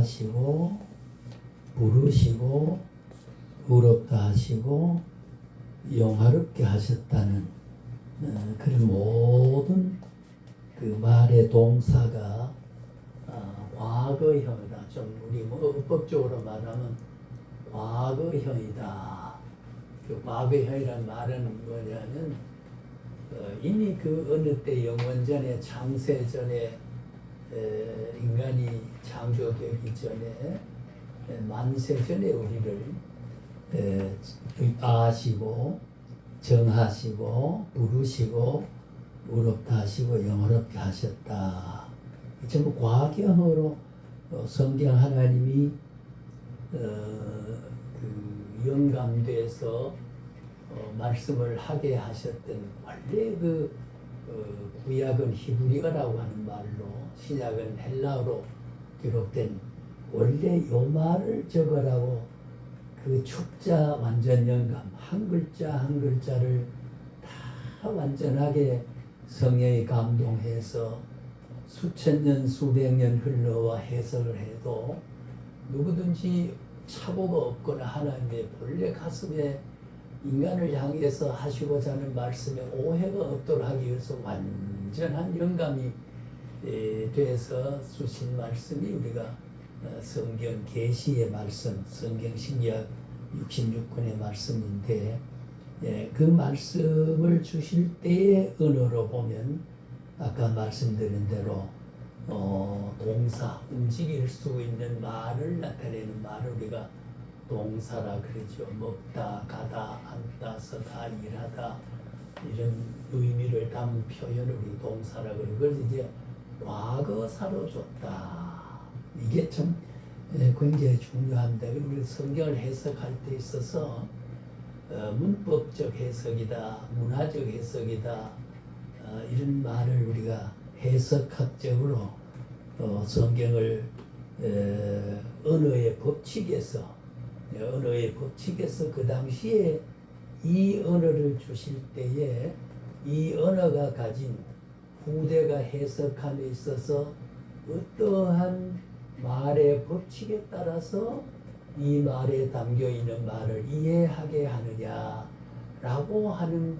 하시고 부르시고 의롭다 하시고 영화롭게 하셨다는 그런 모든 그 말의 동사가 과거형이다. 좀 우리 어법적으로 말하면 과거형이다. 그 과거형이란 말은 뭐냐면 이미 그 어느 때 영원전에 창세전에 인간이 창조되기 전에 만세전에 우리를 아시고 정하시고 부르시고 의롭다 하시고 영화롭게 하셨다. 전부 과거형으로 성경 하나님이 그 영감돼서 말씀을 하게 하셨던 원래 그 구약은 히브리어라고 하는 말로 신약은 헬라어로 기록된 원래 요 말을 적으라고 그 축자 완전 영감 한 글자 한 글자를 다 완전하게 성령이 감동해서 수천 년 수백 년 흘러와 해석을 해도 누구든지 착오가 없거나 하나님의 본래 가슴에 인간을 향해서 하시고자 하는 말씀에 오해가 없도록 하기 위해서 완전한 영감이 돼서 주신 말씀이 우리가 성경 계시의 말씀, 성경 신약 66권의 말씀인데 그 말씀을 주실 때의 언어로 보면 아까 말씀드린 대로 동사, 움직일 수 있는 말을 나타내는 말을 우리가 동사라 그러죠. 먹다, 가다, 앉다, 서다, 일하다 이런 의미를 담은 표현을 우리 동사라 그러고 그래서 이제 과거사로 줬다. 이게 참 굉장히 중요합니다. 우리 성경을 해석할 때 있어서 문법적 해석이다, 문화적 해석이다 이런 말을 우리가 해석학적으로 성경을 언어의 법칙에서 그 당시에 이 언어를 주실 때에 이 언어가 가진 후대가 해석함에 있어서 어떠한 말의 법칙에 따라서 이 말에 담겨 있는 말을 이해하게 하느냐라고 하는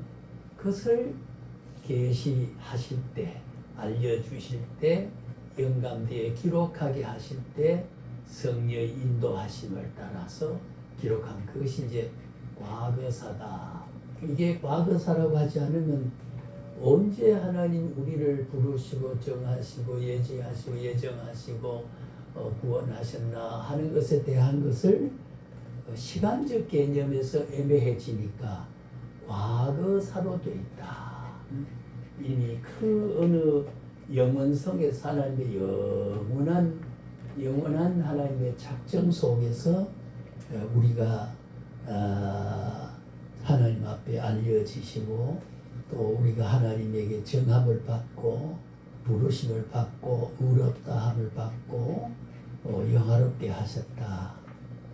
것을 계시하실 때, 알려주실 때, 영감대에 기록하게 하실 때 성령의 인도하심을 따라서 기록한 그것이 이제 과거사다. 이게 과거사라고 하지 않으면 언제 하나님 우리를 부르시고 정하시고 예지하시고 예정하시고 구원하셨나 하는 것에 대한 것을 시간적 개념에서 애매해지니까 과거사로 되어 있다. 이미 그 어느 영원성에서 하나님의 영원한 하나님의 작정 속에서 우리가 하나님 앞에 알려지시고 또 우리가 하나님에게 정함을 받고 부르심을 받고 의롭다함을 받고 영화롭게 하셨다.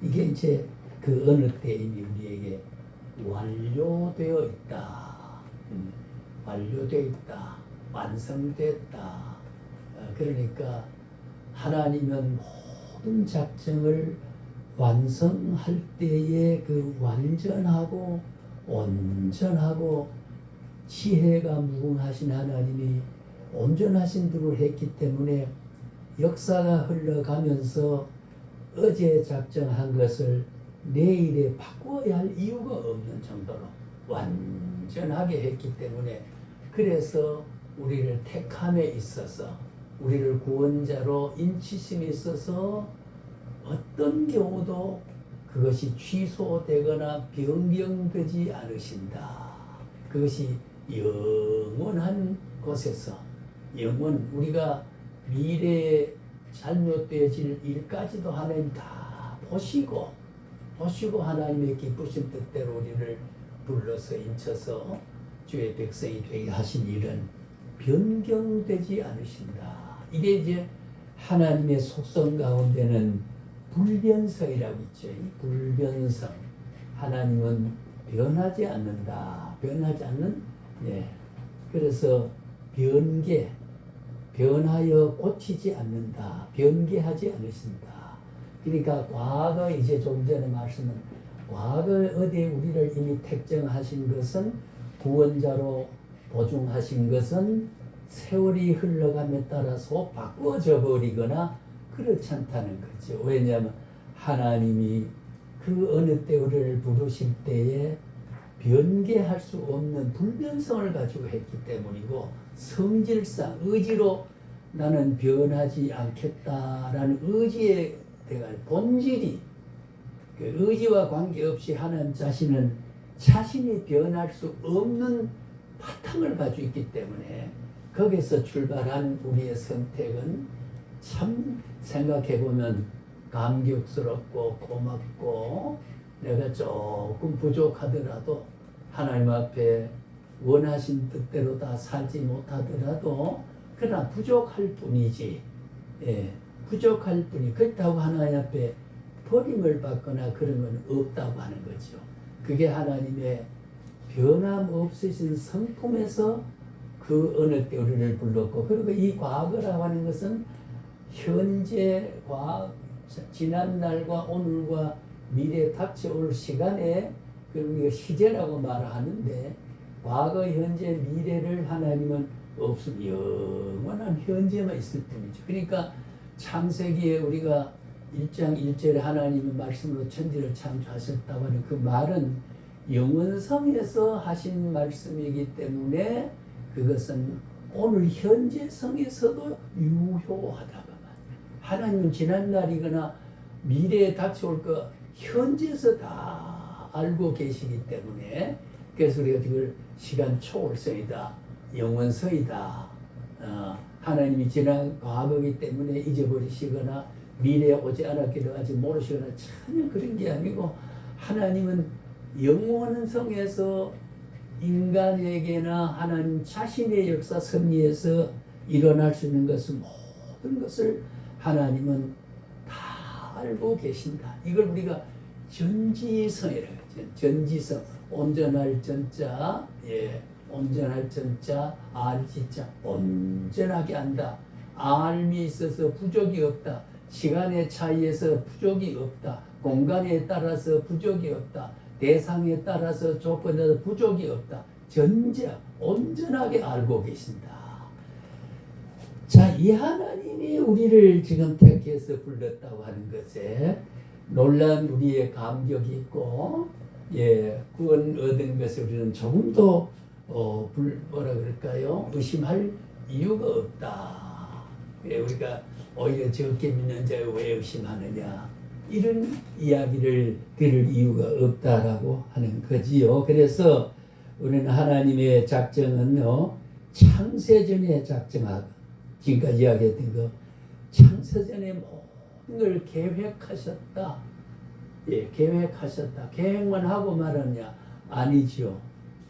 이게 이제 그 어느 때 이미 우리에게 완료되어 있다. 완료되어 있다. 완성됐다. 그러니까 하나님은 모든 작정을 완성할 때에 그 완전하고 온전하고 지혜가 무궁하신 하나님이 온전하신 분을 했기 때문에 역사가 흘러가면서 어제 작정한 것을 내일에 바꿔야 할 이유가 없는 정도로 완전하게 했기 때문에 그래서 우리를 택함에 있어서 우리를 구원자로 인치심에 있어서 어떤 경우도 그것이 취소되거나 변경되지 않으신다. 그것이 영원한 곳에서 우리가 미래에 잘못되어질 일까지도 하나님 다 보시고 하나님의 기쁘신 뜻대로 우리를 불러서 인쳐서 주의 백성이 되게 하신 일은 변경되지 않으신다. 이게 이제 하나님의 속성 가운데는 불변성이라고 있죠. 불변성. 하나님은 변하지 않는다. 변하지 않는. 그래서 변하여 고치지 않는다. 변개하지 않으신다. 그러니까 과거 이제 좀 전에 말씀은 과거 어디에 우리를 이미 택정하신 것은 구원자로 보증하신 것은 세월이 흘러감에 따라서 바꾸어져 버리거나 그렇지 않다는 거죠. 왜냐하면 하나님이 그 어느 때 우리를 부르실 때에 변개할 수 없는 불변성을 가지고 했기 때문이고 성질상 의지로 나는 변하지 않겠다라는 의지에 대한 본질이 그 의지와 관계없이 하나님 자신은 자신이 변할 수 없는 바탕을 가지고 있기 때문에 거기서 출발한 우리의 선택은 참 생각해보면 감격스럽고 고맙고 내가 조금 부족하더라도 하나님 앞에 원하신 뜻대로 다 살지 못하더라도 그러나 부족할 뿐이지. 예, 부족할 뿐이 그렇다고 하나님 앞에 버림을 받거나 그런 건 없다고 하는 거죠. 그게 하나님의 변함없으신 성품에서 그 어느 때 우리를 불렀고 그리고 이 과거라고 하는 것은 현재과 지난날과 오늘과 미래에 닥쳐올 시간에 우리가 시제라고 말하는데 과거, 현재, 미래를 하나님은 없으면 영원한 현재만 있을 뿐이죠. 그러니까 창세기에 우리가 1장 1절에 하나님의 말씀으로 천지를 창조하셨다고 하는 그 말은 영원성에서 하신 말씀이기 때문에 그것은 오늘 현재성에서도 유효하다고 하나님은 지난날이거나 미래에 닥쳐올 거 현재에서 다 알고 계시기 때문에 그래서 우리가 이걸 시간 초월성이다 영원성이다 하나님이 지난 과거이기 때문에 잊어버리시거나 미래에 오지 않았기를 아직 모르시거나 전혀 그런 게 아니고 하나님은 영원성에서 인간에게나 하나님 자신의 역사 섭리에서 일어날 수 있는 것은 모든 것을 하나님은 다 알고 계신다. 이걸 우리가 전지성이라고 하죠. 전지성, 온전할 전자, 예, 온전할 전자, 알지자, 온전하게 안다. 알미 있어서 부족이 없다. 시간의 차이에서 부족이 없다. 공간에 따라서 부족이 없다. 대상에 따라서 조건에 따라서 부족이 없다. 전자, 온전하게 알고 계신다. 자, 이 하나님이 우리를 지금 택해서 불렀다고 하는 것에 놀란 우리의 감격이 있고, 예, 구원 얻은 것을 우리는 조금도 뭐라 그럴까요? 의심할 이유가 없다. 예, 우리가 오히려 적게 믿는 자를 왜 의심하느냐? 이런 이야기를 들을 이유가 없다라고 하는 거지요. 그래서 우리는 하나님의 작정은요, 창세전에 작정하고, 지금까지 이야기했던 거, 창세전에 모든 걸 계획하셨다. 예, 계획하셨다. 계획만 하고 말하냐? 아니죠.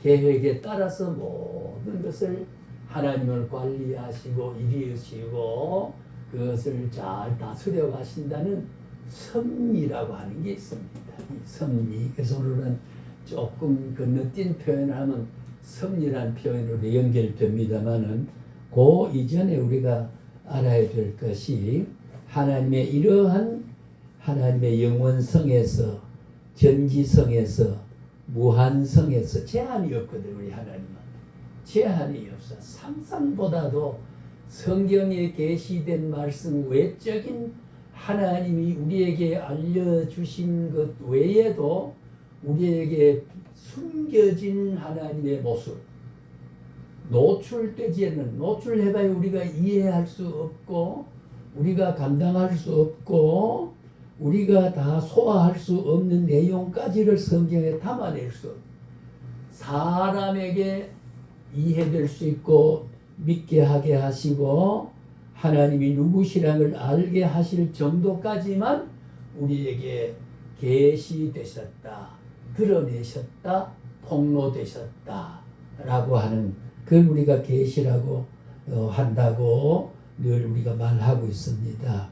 계획에 따라서 모든 것을 하나님을 관리하시고 이루시고 그것을 잘 다스려 가신다는 섭리라고 하는 게 있습니다. 이 섭리. 그래서 오늘은 조금 건너뛴 표현을 하면 섭리라는 표현으로 연결됩니다만은 그 이전에 우리가 알아야 될 것이 하나님의 이러한 하나님의 영원성에서 전지성에서 무한성에서 제한이 없거든. 우리 하나님은 제한이 없어. 상상보다도 성경에 계시된 말씀 외적인 하나님이 우리에게 알려주신 것 외에도 우리에게 숨겨진 하나님의 모습, 노출되지 않는, 노출해봐야 우리가 이해할 수 없고 우리가 감당할 수 없고 우리가 다 소화할 수 없는 내용까지를 성경에 담아낼 수 없고 사람에게 이해될 수 있고 믿게 하게 하시고 하나님이 누구시라는 걸 알게 하실 정도까지만 우리에게 계시되셨다, 드러내셨다, 폭로되셨다 라고 하는 그걸 우리가 계시라고 한다고 늘 우리가 말하고 있습니다.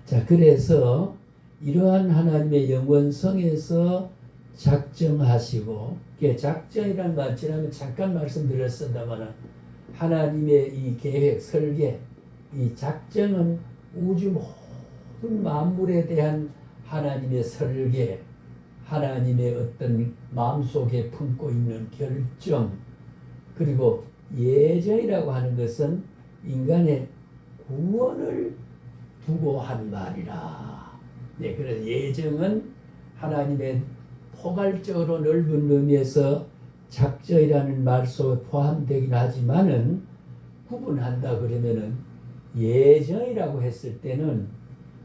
자, 그래서 이러한 하나님의 영원성에서 작정하시고, 작정이라는 말 지난번에 잠깐 말씀드렸습니다만 하나님의 이 계획, 설계, 이 작정은 우주 모든 만물에 대한 하나님의 설계, 하나님의 어떤 마음속에 품고 있는 결정, 그리고 예정이라고 하는 것은 인간의 구원을 두고 한 말이라. 네, 그래서 예정은 하나님의 포괄적으로 넓은 의미에서 작정이라는 말 속에 포함되긴 하지만은 구분한다 그러면은 예정이라고 했을 때는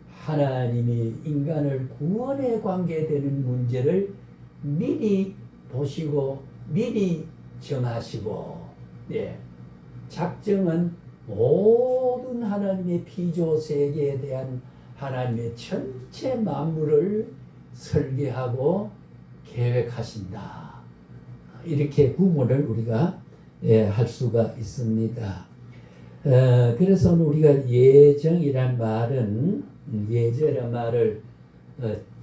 하나님이 인간을 구원에 관계되는 문제를 미리 보시고 미리 정하시고, 예, 작정은 모든 하나님의 피조 세계에 대한 하나님의 전체 만물을 설계하고 계획하신다. 이렇게 구분을 우리가 할 수가 있습니다. 그래서 우리가 예정이란 말은 예정이란 말을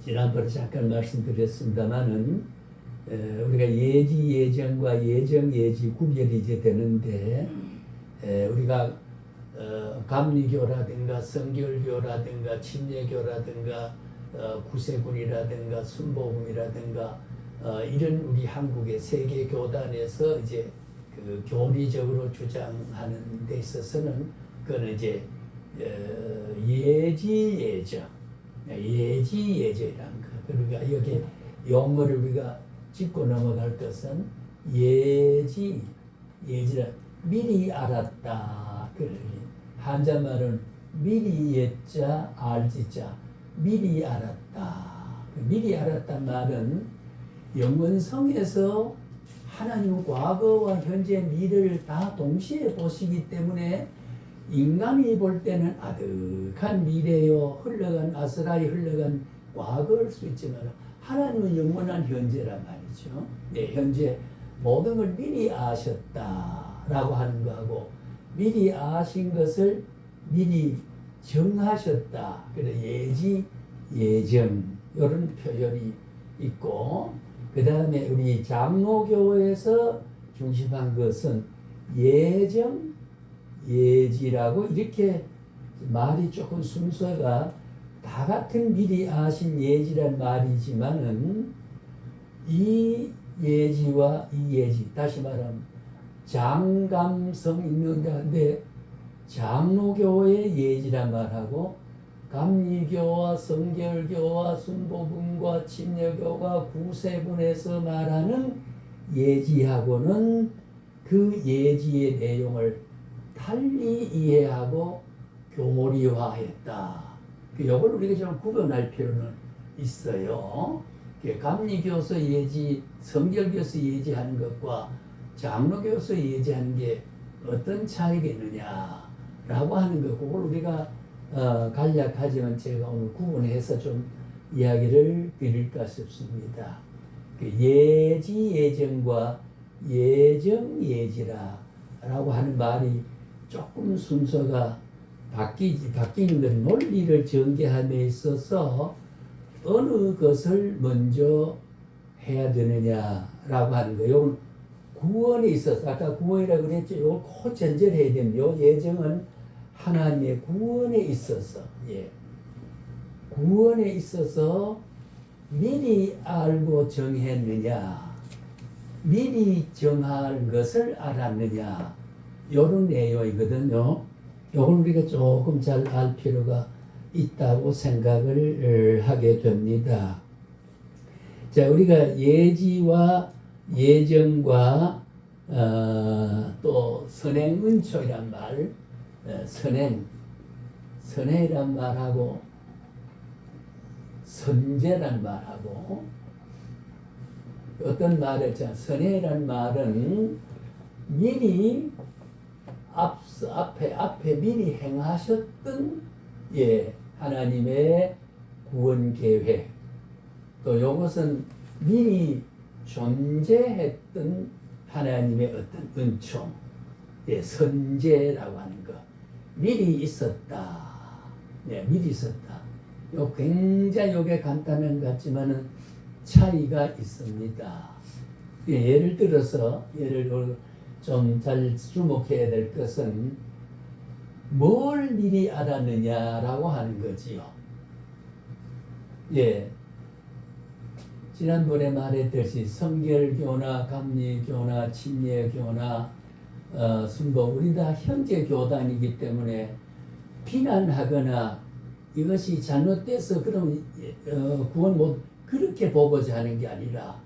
지난번에 잠깐 말씀드렸습니다만은 우리가 예지 예정과 예정 예지 구별이 이제 되는데 우리가 감리교라든가 성결교라든가 침례교라든가 구세군이라든가 순복음이라든가 이런 우리 한국의 세계 교단에서 이제 그 교리적으로 주장하는 데 있어서는 그거는 이제 예지 예정, 예지 예정이라는 거. 그러니까 여기 용어를 우리가 짚고 넘어갈 것은 예지 예지라 미리 알았다. 한자말은 미리 예자 알지자 미리 알았다. 미리 알았단 말은 영원성에서 하나님은 과거와 현재 미래를 다 동시에 보시기 때문에 인간이 볼 때는 아득한 미래요 흘러간 아스라이 흘러간 과거일 수 있지만 하나님은 영원한 현재란 말이죠. 네, 현재 모든 걸 미리 아셨다라고 하는 거하고 미리 아신 것을 미리 정하셨다. 그래 예지 예정 이런 표현이 있고, 그 다음에 우리 장로교에서 중심한 것은 예정 예지라고 이렇게 말이 조금 순서가 다 같은 미리 아신 예지란 말이지만은 이 예지와 이 예지 다시 말하면 장감성 있는 자인데 장로교의 예지란 말하고 감리교와 성결교와 순복음과 침례교가 구세군에서 말하는 예지하고는 그 예지의 내용을 달리 이해하고 교리화했다. 이걸 우리가 좀 구분할 필요는 있어요. 감리교에서 예지, 성결교에서 예지하는 것과 장로교에서 예지하는 게 어떤 차이가 있느냐라고 하는 거, 그걸 우리가 간략하지만 제가 오늘 구분해서 좀 이야기를 드릴까 싶습니다. 예지 예정과 예정 예지라라고 하는 말이 조금 순서가 바뀌는 건 논리를 전개함에 있어서 어느 것을 먼저 해야 되느냐라고 하는 거예요. 구원에 있어서 아까 구원이라고 그랬죠. 이걸 꼭 전제를 해야 됩니다. 예정은 하나님의 구원에 있어서, 예, 구원에 있어서 미리 알고 정했느냐, 미리 정할 것을 알았느냐, 이런 내용이거든요. 이걸 우리가 조금 잘 알 필요가 있다고 생각을 하게 됩니다. 자, 우리가 예지와 예정과 또 선행은초이란 말, 선행이란 말하고 선제란 말하고 어떤 말을 선행이란 말은 미리 앞에 미리 행하셨던 하나님의 구원 계획, 또 이것은 미리 존재했던 하나님의 어떤 은총, 선제라고 하는 것, 미리 있었다. 미리 있었다. 요 굉장히 요게 간단한 것 같지만은 차이가 있습니다. 예를 들어서 좀 잘 주목해야 될 것은 뭘 미리 알았느냐라고 하는 거지요. 예, 지난번에 말했듯이 성결교나 감리교나 침례교나 순복 우리 다 형제 교단이기 때문에 비난하거나 이것이 잘못돼서 그럼 구원 못 그렇게 보고자 하는 게 아니라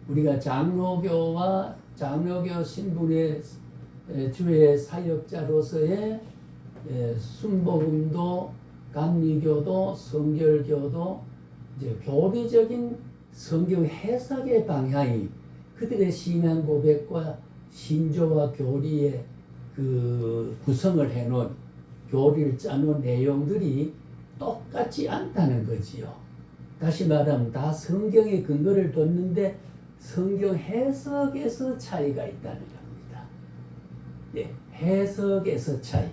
우리가 장로교와 장로교 신분의 주의 사역자로서의 순복음도 감리교도 성결교도 이제 교리적인 성경 해석의 방향이 그들의 신앙 고백과 신조와 교리의 그 구성을 해놓은 교리를 짜놓은 내용들이 똑같지 않다는 거지요. 다시 말하면 다 성경의 근거를 뒀는데 성경 해석에서 차이가 있다는 겁니다. 네, 해석에서 차이.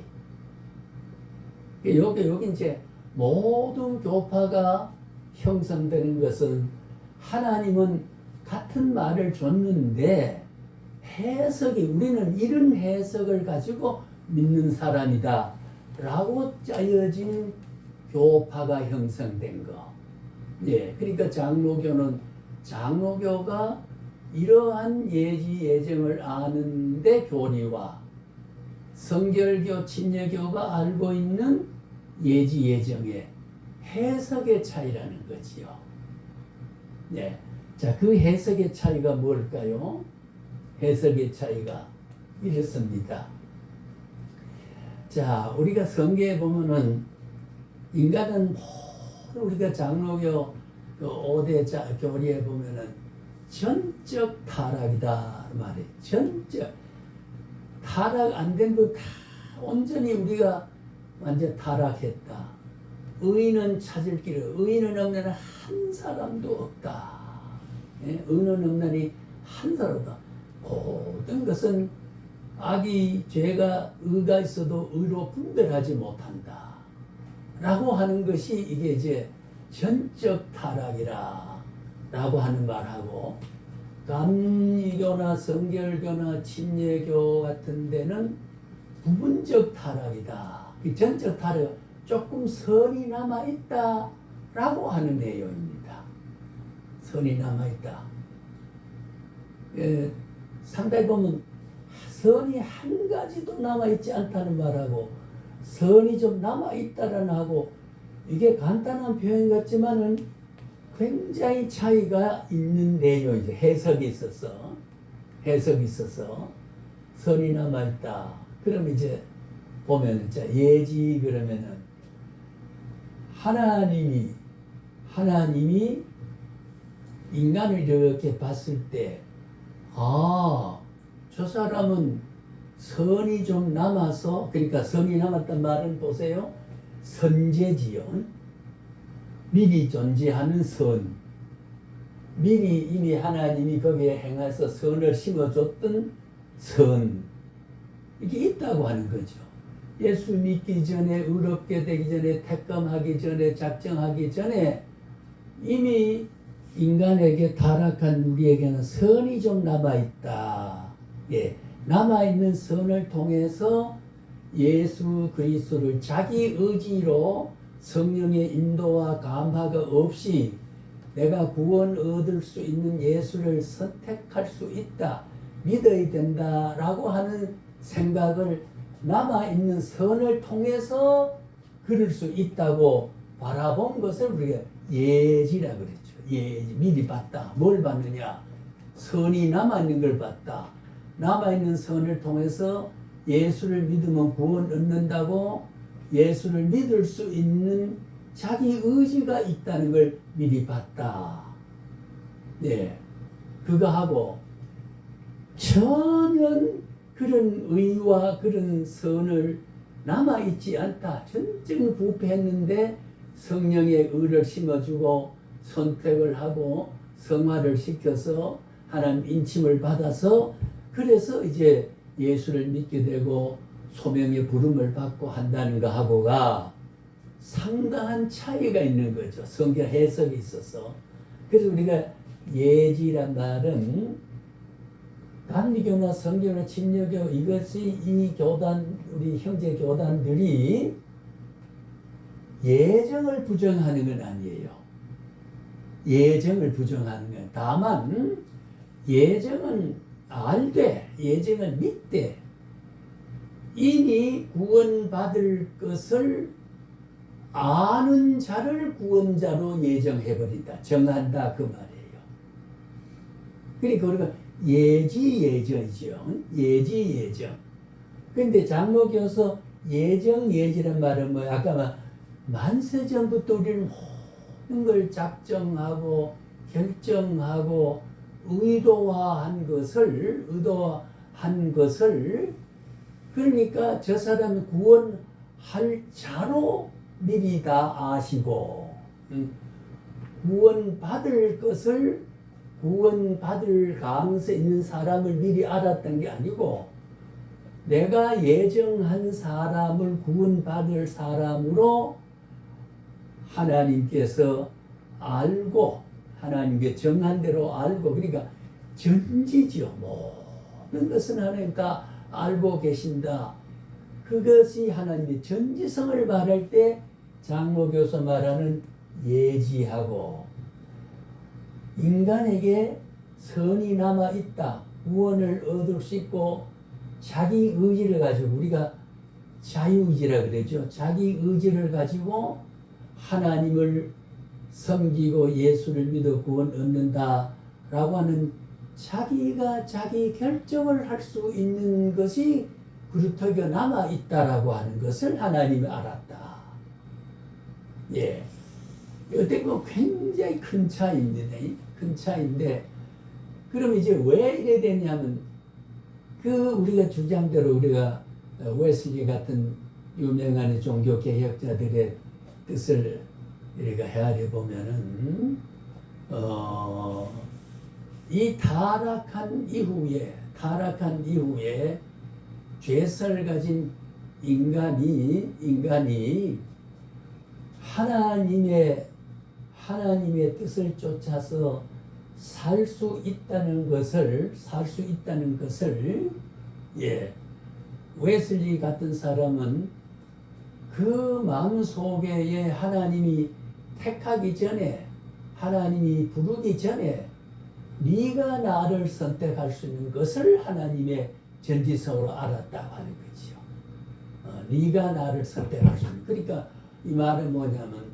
여기 이제 모든 교파가 형성되는 것은 하나님은 같은 말을 줬는데 해석이 우리는 이런 해석을 가지고 믿는 사람이다 라고 짜여진 교파가 형성된 거. 예, 그러니까 장로교는 장로교가 이러한 예지 예정을 아는데 교리와 성결교 침례교가 알고 있는 예지 예정의 해석의 차이라는 거지요. 네. 자, 그 해석의 차이가 뭘까요? 해석의 차이가 이렇습니다. 자, 우리가 성경에 보면은 인간은 모두 우리가 장로교 그 5대 교리에 보면은 전적 타락이다 말이에요. 전적 타락 안 된 거 다 온전히 우리가 완전 타락했다. 의인은 찾을 길을 의인은 없는 한 사람도 없다. 예? 의인은 없나니 한 사람도 없다. 모든 것은 악이 죄가 의가 있어도 의로 분별하지 못한다. 라고 하는 것이 이게 이제 전적 타락이라 라고 하는 말하고 감리교나 성결교나 침례교 같은 데는 부분적 타락이다. 이 전적 타락 조금 선이 남아있다 라고 하는 내용입니다. 선이 남아있다. 상당히 보면 선이 한 가지도 남아있지 않다는 말하고 선이 좀 남아있다라는 하고 이게 간단한 표현 같지만은 굉장히 차이가 있는 내용이죠. 해석이 있어서 선이 남아있다. 그럼 이제 보면 예지 그러면은 하나님이 인간을 이렇게 봤을 때 저 사람은 선이 좀 남아서 그러니까 선이 남았단 말은 보세요. 선제지요. 미리 존재하는 선. 미리 이미 하나님이 거기에 행해서 선을 심어줬던 선. 이게 있다고 하는 거죠. 예수 믿기 전에 의롭게 되기 전에 택감하기 전에 작정하기 전에 이미 인간에게 타락한 우리에게는 선이 좀 남아있다. 예, 남아있는 선을 통해서 예수 그리스도를 자기 의지로 성령의 인도와 감화가 없이 내가 구원 얻을 수 있는 예수를 선택할 수 있다. 믿어야 된다라고 하는 생각을 남아있는 선을 통해서 그럴 수 있다고 바라본 것을 우리가 예지라 그랬죠. 예지. 미리 봤다. 뭘 봤느냐? 선이 남아있는 걸 봤다. 남아있는 선을 통해서 예수를 믿으면 구원 얻는다고 예수를 믿을 수 있는 자기 의지가 있다는 걸 미리 봤다. 네. 그거 하고 전혀 그런 의와 그런 선을 남아있지 않다. 전적으로 부패했는데 성령의 의를 심어주고 선택을 하고 성화를 시켜서 하나님 인침을 받아서 그래서 이제 예수를 믿게 되고 소명의 부름을 받고 한다는 거하고가 상당한 차이가 있는 거죠. 성경 해석이 있어서. 그래서 우리가 예지란 말은 감리교나 성교나 침례교 이것이 이 교단 우리 형제 교단들이 예정을 부정하는 건 아니에요. 예정을 부정하는 거예요. 다만 예정은 알되 예정은 믿되 이미 구원받을 것을 아는 자를 구원자로 예정해버린다. 정한다 그 말이에요. 그러니까 우리가 예지예정이죠. 예지예정. 근데 장로교에서 예정예지란 말은 뭐 아까 만세전부터 우리는 모든 걸 작정하고 결정하고 의도한 것을 그러니까 저 사람이 구원할 자로 미리 다 아시고 구원받을 것을 구원받을 가능성 있는 사람을 미리 알았던 게 아니고 내가 예정한 사람을 구원받을 사람으로 하나님께서 알고 하나님께 정한 대로 알고 그러니까 전지죠. 모든 것은 하나님 다 알고 계신다. 그것이 하나님의 전지성을 말할 때 장로교에서 말하는 예지하고 인간에게 선이 남아있다. 구원을 얻을 수 있고 자기 의지를 가지고 우리가 자유의지라 그러죠. 자기 의지를 가지고 하나님을 섬기고 예수를 믿어 구원 얻는다라고 하는 자기가 자기 결정을 할 수 있는 것이 그루터기가 남아있다라고 하는 것을 하나님이 알았다. 예. 어떻게 보면 굉장히 큰 차이입니다. 큰 차이인데, 그럼 이제 왜 이래 되냐면, 우리가 주장대로 우리가 웨슬리 같은 유명한 종교 개혁자들의 뜻을 우리가 헤아려 보면은, 이 타락한 이후에 죄성을 가진 인간이 하나님의 뜻을 쫓아서 살 수 있다는 것을 예, 웨슬리 같은 사람은 그 마음속에 하나님이 택하기 전에 하나님이 부르기 전에 네가 나를 선택할 수 있는 것을 하나님의 전지성으로 알았다고 하는 거죠. 네가 나를 선택할 수 있는. 그러니까 이 말은 뭐냐면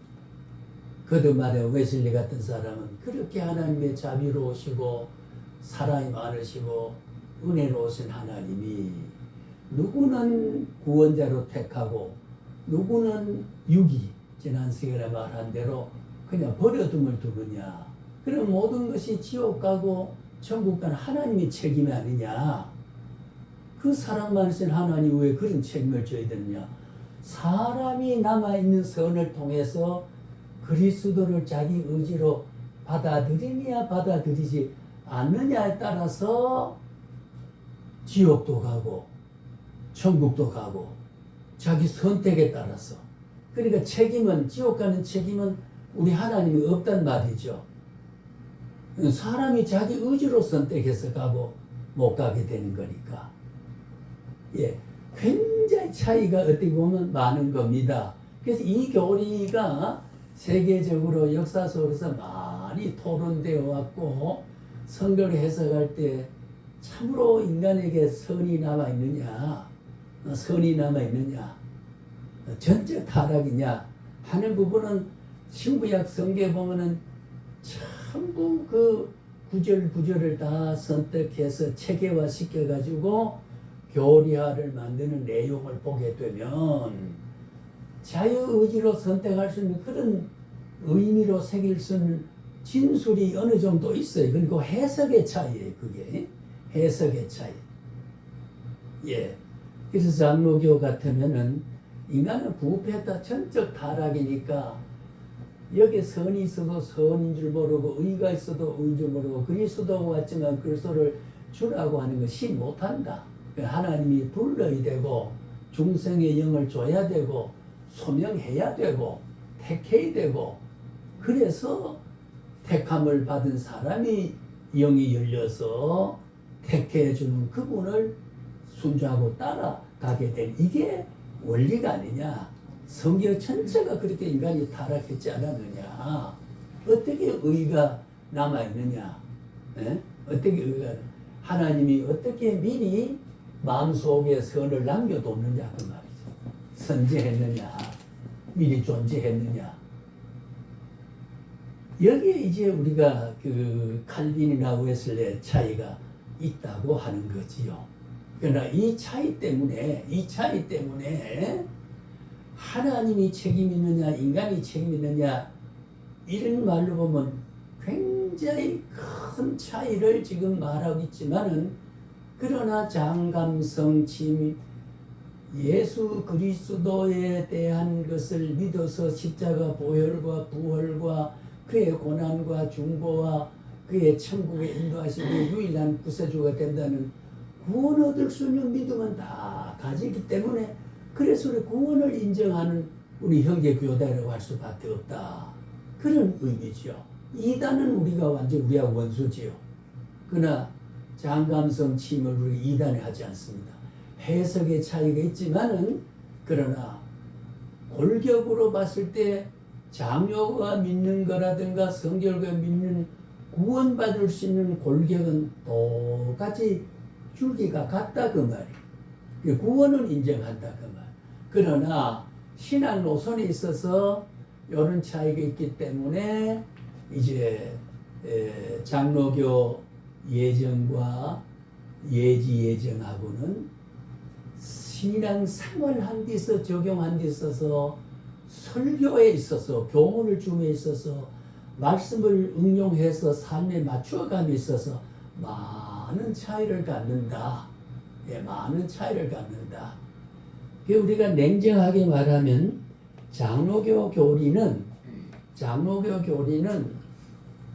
거듭말해 웨슬리 같은 사람은 그렇게 하나님의 자비로우시고 사랑이 많으시고 은혜로우신 하나님이 누구는 구원자로 택하고 누구는 유기 지난 시간에 말한 대로 그냥 버려둠을 두느냐. 그럼 모든 것이 지옥 가고 천국 가는 하나님의 책임이 아니냐. 그 사랑 많으신 하나님 왜 그런 책임을 져야 되느냐. 사람이 남아있는 선을 통해서 그리스도를 자기 의지로 받아들이냐 받아들이지 않느냐에 따라서 지옥도 가고 천국도 가고 자기 선택에 따라서. 그러니까 지옥 가는 책임은 우리 하나님이 없단 말이죠. 사람이 자기 의지로 선택해서 가고 못 가게 되는 거니까. 예, 굉장히 차이가 어떻게 보면 많은 겁니다. 그래서 이 교리가 세계적으로 역사 속에서 많이 토론되어 왔고 성경을 해석할 때 참으로 인간에게 선이 남아있느냐 전적 타락이냐 하는 부분은 신구약 성경에 보면은 전부 그 구절을 다 선택해서 체계화 시켜가지고 교리화를 만드는 내용을 보게 되면 자유의지로 선택할 수 있는 그런 의미로 새길 수 있는 진술이 어느 정도 있어요. 그리고 해석의 차이예요. 그게 해석의 차이. 예. 그래서 장로교 같으면은 인간은 부패했다 전적 타락이니까 여기에 선이 있어도 선인 줄 모르고 의가 있어도 의인 줄 모르고 그리스도가 왔지만 그리스도를 주라고 하는 것이 못한다. 하나님이 불러야 되고 중생의 영을 줘야 되고 소명해야 되고 택해야 되고 그래서 택함을 받은 사람이 영이 열려서 택해주는 그분을 순종하고 따라가게 된 이게 원리가 아니냐. 성경 전체가 그렇게 인간이 타락했지 않았느냐. 어떻게 의가 남아있느냐? 예? 어떻게 의가 하나님이 어떻게 미리 마음속에 선을 남겨뒀느냐 그 말이죠. 선재했느냐, 미리 존재했느냐. 여기에 이제 우리가 그 칼빈이나 웨슬레의 차이가 있다고 하는 거지요. 그러나 이 차이 때문에 하나님이 책임 있느냐, 인간이 책임 있느냐 이런 말로 보면 굉장히 큰 차이를 지금 말하고 있지만은 그러나 장감성 침 예수 그리스도에 대한 것을 믿어서 십자가 보혈과 부활과 그의 고난과 중보와 그의 천국에 인도하시고 유일한 구세주가 된다는 구원 얻을 수 있는 믿음은 다 가지기 때문에 그래서 우리 구원을 인정하는 우리 형제 교회라고 할 수밖에 없다. 그런 의미죠. 이단은 우리가 완전 우리하고 원수지요. 그러나 장감성 침을 우리 이단에 하지 않습니다. 해석의 차이가 있지만은 그러나 골격으로 봤을 때 장로가 믿는 거라든가 성결과 믿는 구원받을 수 있는 골격은 똑같이 줄기가 같다 그 말이에요. 구원은 인정한다 그 말. 그러나 신앙 노선에 있어서 이런 차이가 있기 때문에 이제 장로교 예정과 예지 예정하고는 신앙 생활한 데 있어 적용한 데 있어서 설교에 있어서 교훈을 줌에 있어서 말씀을 응용해서 삶에 맞추어감에 있어서 많은 차이를 갖는다. 예, 많은 차이를 갖는다. 우리가 냉정하게 말하면 장로교 교리는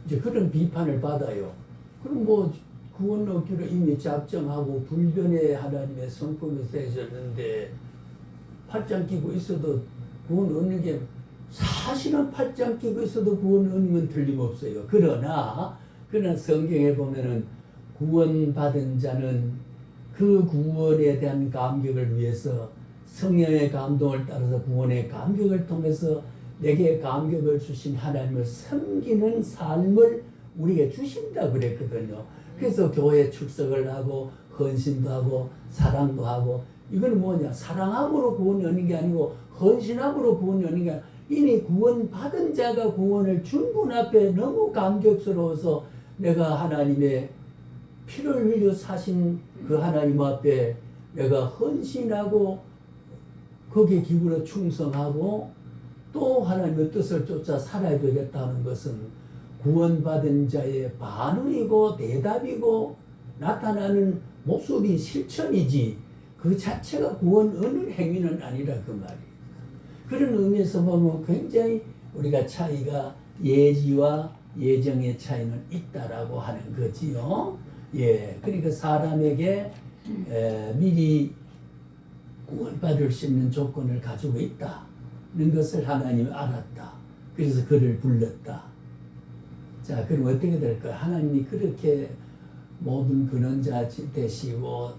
이제 그런 비판을 받아요. 그럼 뭐 구원 얻기로 이미 작정하고 불변의 하나님의 성품이 세졌는데 팔짱 끼고 있어도 구원 얻는 게 사실은 팔짱 끼고 있어도 구원 얻는 건 틀림없어요. 그러나 성경에 보면은 구원받은 자는 그 구원에 대한 감격을 위해서 성령의 감동을 따라서 구원의 감격을 통해서 내게 감격을 주신 하나님을 섬기는 삶을 우리에게 주신다 그랬거든요. 그래서 교회에 출석을 하고 헌신도 하고 사랑도 하고 이건 뭐냐? 사랑함으로 구원을 얻는 게 아니고 헌신함으로 구원을 얻는 게 아니라 이미 구원받은 자가 구원을 준 분 앞에 너무 감격스러워서 내가 하나님의 피를 흘려 사신 그 하나님 앞에 내가 헌신하고 거기에 기울여 충성하고 또 하나님의 뜻을 쫓아 살아야 되겠다는 것은 구원받은 자의 반응이고 대답이고 나타나는 모습이 실천이지 그 자체가 구원 얻는 행위는 아니라 그 말이에요. 그런 의미에서 보면 굉장히 우리가 차이가 예지와 예정의 차이는 있다라고 하는 거지요. 예, 그러니까 사람에게 미리 구원받을 수 있는 조건을 가지고 있다는 것을 하나님이 알았다. 그래서 그를 불렀다. 자, 그럼 어떻게 될까요? 하나님이 그렇게 모든 근원자 되시고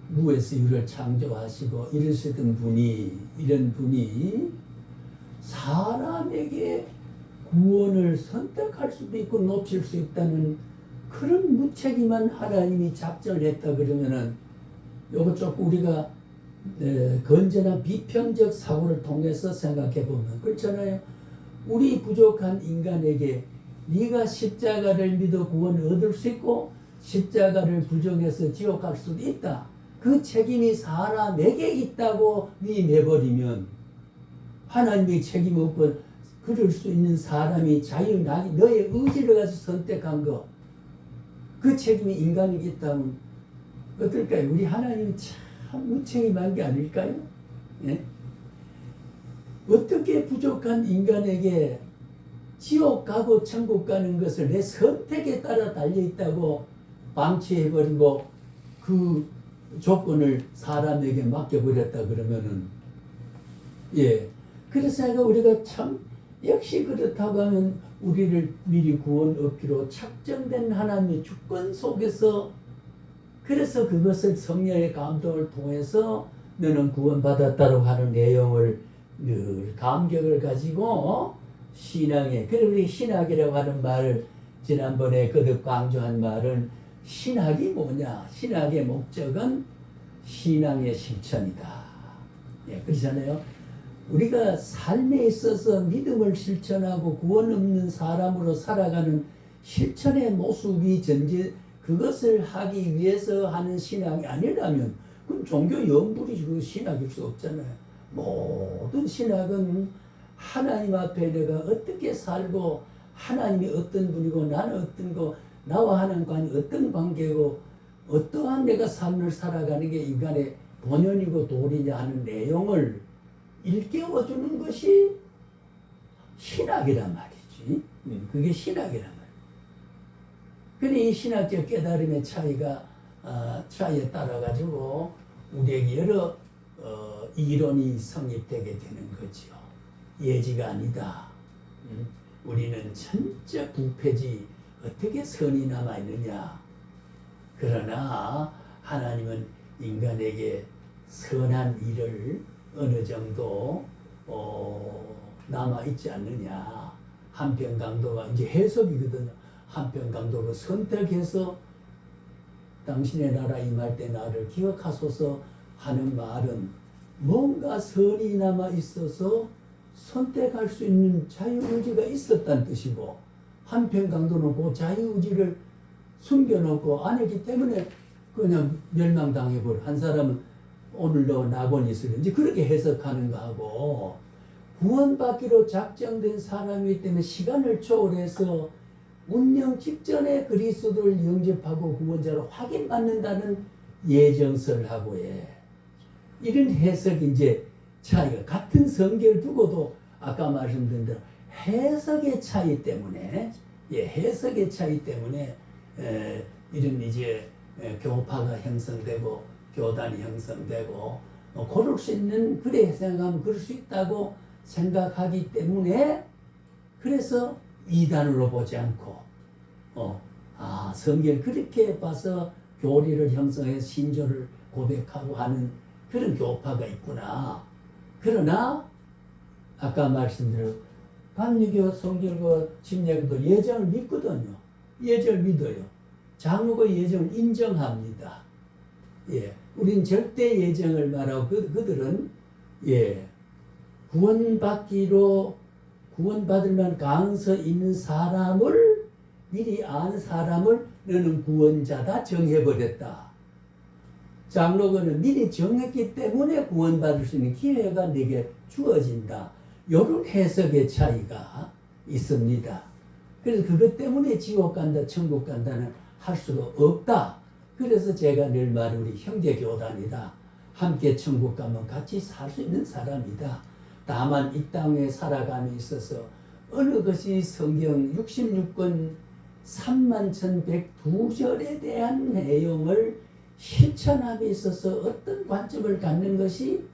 무에서 유를 창조하시고 이러시던 이런 분이 사람에게 구원을 선택할 수도 있고 놓칠 수 있다는 그런 무책임한 하나님이 작정을 했다 그러면은 요거 조금 우리가 건전한 비평적 사고를 통해서 생각해 보면 그렇잖아요. 우리 부족한 인간에게 네가 십자가를 믿어 구원을 얻을 수 있고 십자가를 부정해서 지옥 갈 수도 있다. 그 책임이 사람에게 있다고 내버리면 하나님의 책임 없고 그럴 수 있는 사람이 너의 의지를 가지고 선택한 거 그 책임이 인간에게 있다면 어떨까요? 우리 하나님 참 무책임한 게 아닐까요? 예? 어떻게 부족한 인간에게 지옥 가고 천국 가는 것을 내 선택에 따라 달려있다고 방치해버리고 그 조건을 사람에게 맡겨버렸다 그러면은 예. 그래서 우리가 참 역시 그렇다고 하면 우리를 미리 구원 얻기로 작정된 하나님의 주권 속에서 그래서 그것을 성령의 감동을 통해서 너는 구원받았다고 하는 내용을 늘 감격을 가지고 신앙에, 그럼 우리 신학이라고 하는 말을 지난번에 거듭 강조한 말은 신학이 뭐냐? 신학의 목적은 신앙의 실천이다. 예, 그렇잖아요. 우리가 삶에 있어서 믿음을 실천하고 구원 없는 사람으로 살아가는 실천의 모습이 전제 그것을 하기 위해서 하는 신앙이 아니라면 그럼 종교 영불이 그 신학일 수 없잖아요. 모든 신학은 하나님 앞에 내가 어떻게 살고 하나님이 어떤 분이고 나는 어떤 거 나와 하나님과는 어떤 관계고 어떠한 내가 삶을 살아가는 게 인간의 본연이고 도리냐 하는 내용을 일깨워주는 것이 신학이란 말이지. 그게 신학이란 말이야. 그런데 이 신학적 깨달음의 차이에 따라 가지고 우리에게 여러 이론이 성립되게 되는 거죠. 예지가 아니다. 우리는 천적 부패지 어떻게 선이 남아있느냐. 그러나 하나님은 인간에게 선한 일을 어느 정도 남아있지 않느냐. 한편 강도가 이제 해석이거든요. 한편 강도가 선택해서 당신의 나라 임할 때 나를 기억하소서 하는 말은 뭔가 선이 남아 있어서 선택할 수 있는 자유의지가 있었다는 뜻이고, 한편 강도는 그 자유의지를 숨겨놓고 안 했기 때문에 그냥 멸망당해버려. 한 사람은 오늘도 낙원이 있으는지 그렇게 해석하는 거하고, 구원받기로 작정된 사람이기 때문에 시간을 초월해서 운명 직전에 그리스도를 영접하고 구원자로 확인받는다는 예정설하고의 이런 해석이 이제 차이가, 같은 성경을 두고도 아까 말씀드린 대로 해석의 차이 때문에, 해석의 차이 때문에 이런 이제 교파가 형성되고 교단이 형성되고 고를 수 있는, 그래 생각하면 그럴 수 있다고 생각하기 때문에, 그래서 이단으로 보지 않고 성경을 그렇게 봐서 교리를 형성해서 신조를 고백하고 하는 그런 교파가 있구나. 그러나 아까 말씀드린 감리교, 성결교, 침례교도 예정을 믿거든요. 예정을 믿어요. 장로가 예정을 인정합니다. 예, 우린 절대 예정을 말하고 그들은 구원받을 만한 가능성 있는 사람을, 미리 아는 사람을 너는 구원자다 정해버렸다. 장로교는 미리 정했기 때문에 구원받을 수 있는 기회가 내게 주어진다. 이런 해석의 차이가 있습니다. 그래서 그것 때문에 지옥 간다, 천국 간다는 할 수가 없다. 그래서 제가 늘 말해, 우리 형제교단이다. 함께 천국 가면 같이 살 수 있는 사람이다. 다만 이 땅에 살아감에 있어서 어느 것이 성경 66권 31,102절에 대한 내용을 실천함에 있어서 어떤 관점을 갖는 것이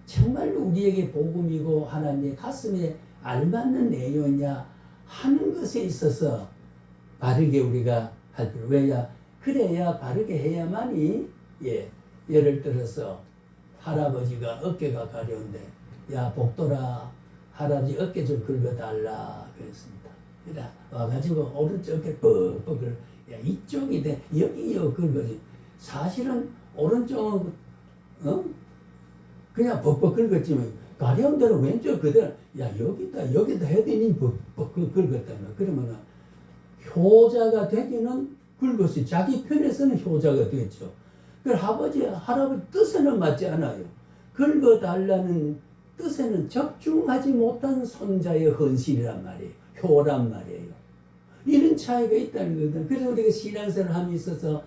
정말로 우리에게 복음이고 하나님의 가슴에 알맞는 내용이냐 하는 것에 있어서 바르게 우리가 할 필요. 왜냐? 그래야 바르게 해야만이, 예를 들어서 할아버지가 어깨가 가려운데, 야 복돌아, 할아버지 어깨 좀 긁어달라 그랬습니다. 그래 와가지고 오른쪽 어깨 뻑뻑 긁어. 야 이쪽이 돼, 여기요 긁어지. 사실은 오른쪽은 그냥 벅벅 긁었지만 가려운 데는 왼쪽 그대로, 야 여기다 해야 되니 벅벅 긁었다며. 그러면은 효자가 되기는 긁었어요. 자기 편에서는 효자가 됐죠. 그 할아버지 뜻에는 맞지 않아요. 긁어달라는 뜻에는 적중하지 못한 손자의 헌신이란 말이에요. 효란 말이에요. 이런 차이가 있다는 거거든. 그래서 우리가 신앙생활 함에 있어서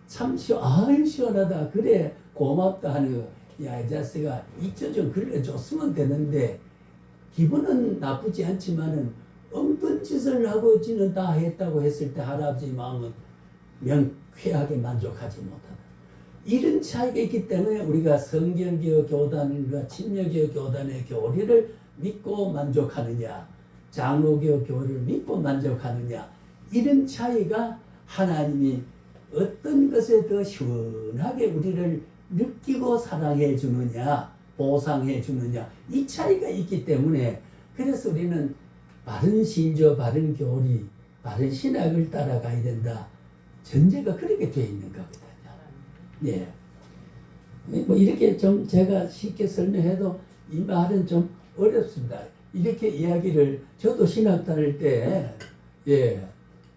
참 시원하다, 그래 고맙다 하는 거. 야 이 자식아 이쪽 좀 긁어줬으면 되는데, 기분은 나쁘지 않지만은 엉뚱 짓을 하고 지는 다 했다고 했을 때 할아버지 마음은 명쾌하게 만족하지 못하다. 이런 차이가 있기 때문에 우리가 성경개혁 교단과 침례개혁 교단의 교리를 믿고 만족하느냐, 장로개혁 교리를 믿고 만족하느냐, 이런 차이가 하나님이 어떤 것에 더 시원하게 우리를 느끼고 사랑해 주느냐, 보상해 주느냐, 이 차이가 있기 때문에, 그래서 우리는 바른 신조, 바른 교리, 바른 신학을 따라가야 된다. 전제가 그렇게 되어 있는 거거든요. 예. 뭐 이렇게 좀 제가 쉽게 설명해도 이 말은 좀 어렵습니다. 이렇게 이야기를 저도 신학 다닐 때 예.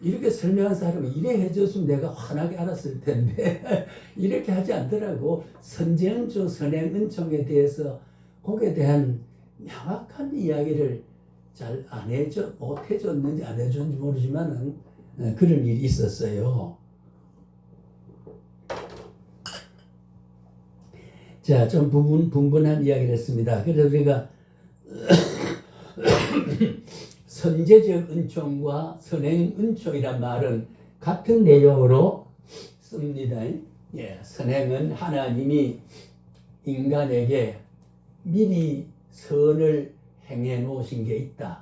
이렇게 설명한 사람은 이래 해줬으면 내가 환하게 알았을 텐데 이렇게 하지 않더라고. 선제은총, 선행은총에 대해서 거기에 대한 명확한 이야기를 잘 못 해줬는지 안 해줬는지 모르지만은 그런 일이 있었어요. 자, 좀 분분한 이야기를 했습니다. 그래서 우리가 선제적 은총과 선행 은총이란 말은 같은 내용으로 씁니다. 예, 선행은 하나님이 인간에게 미리 선을 행해 놓으신 게 있다.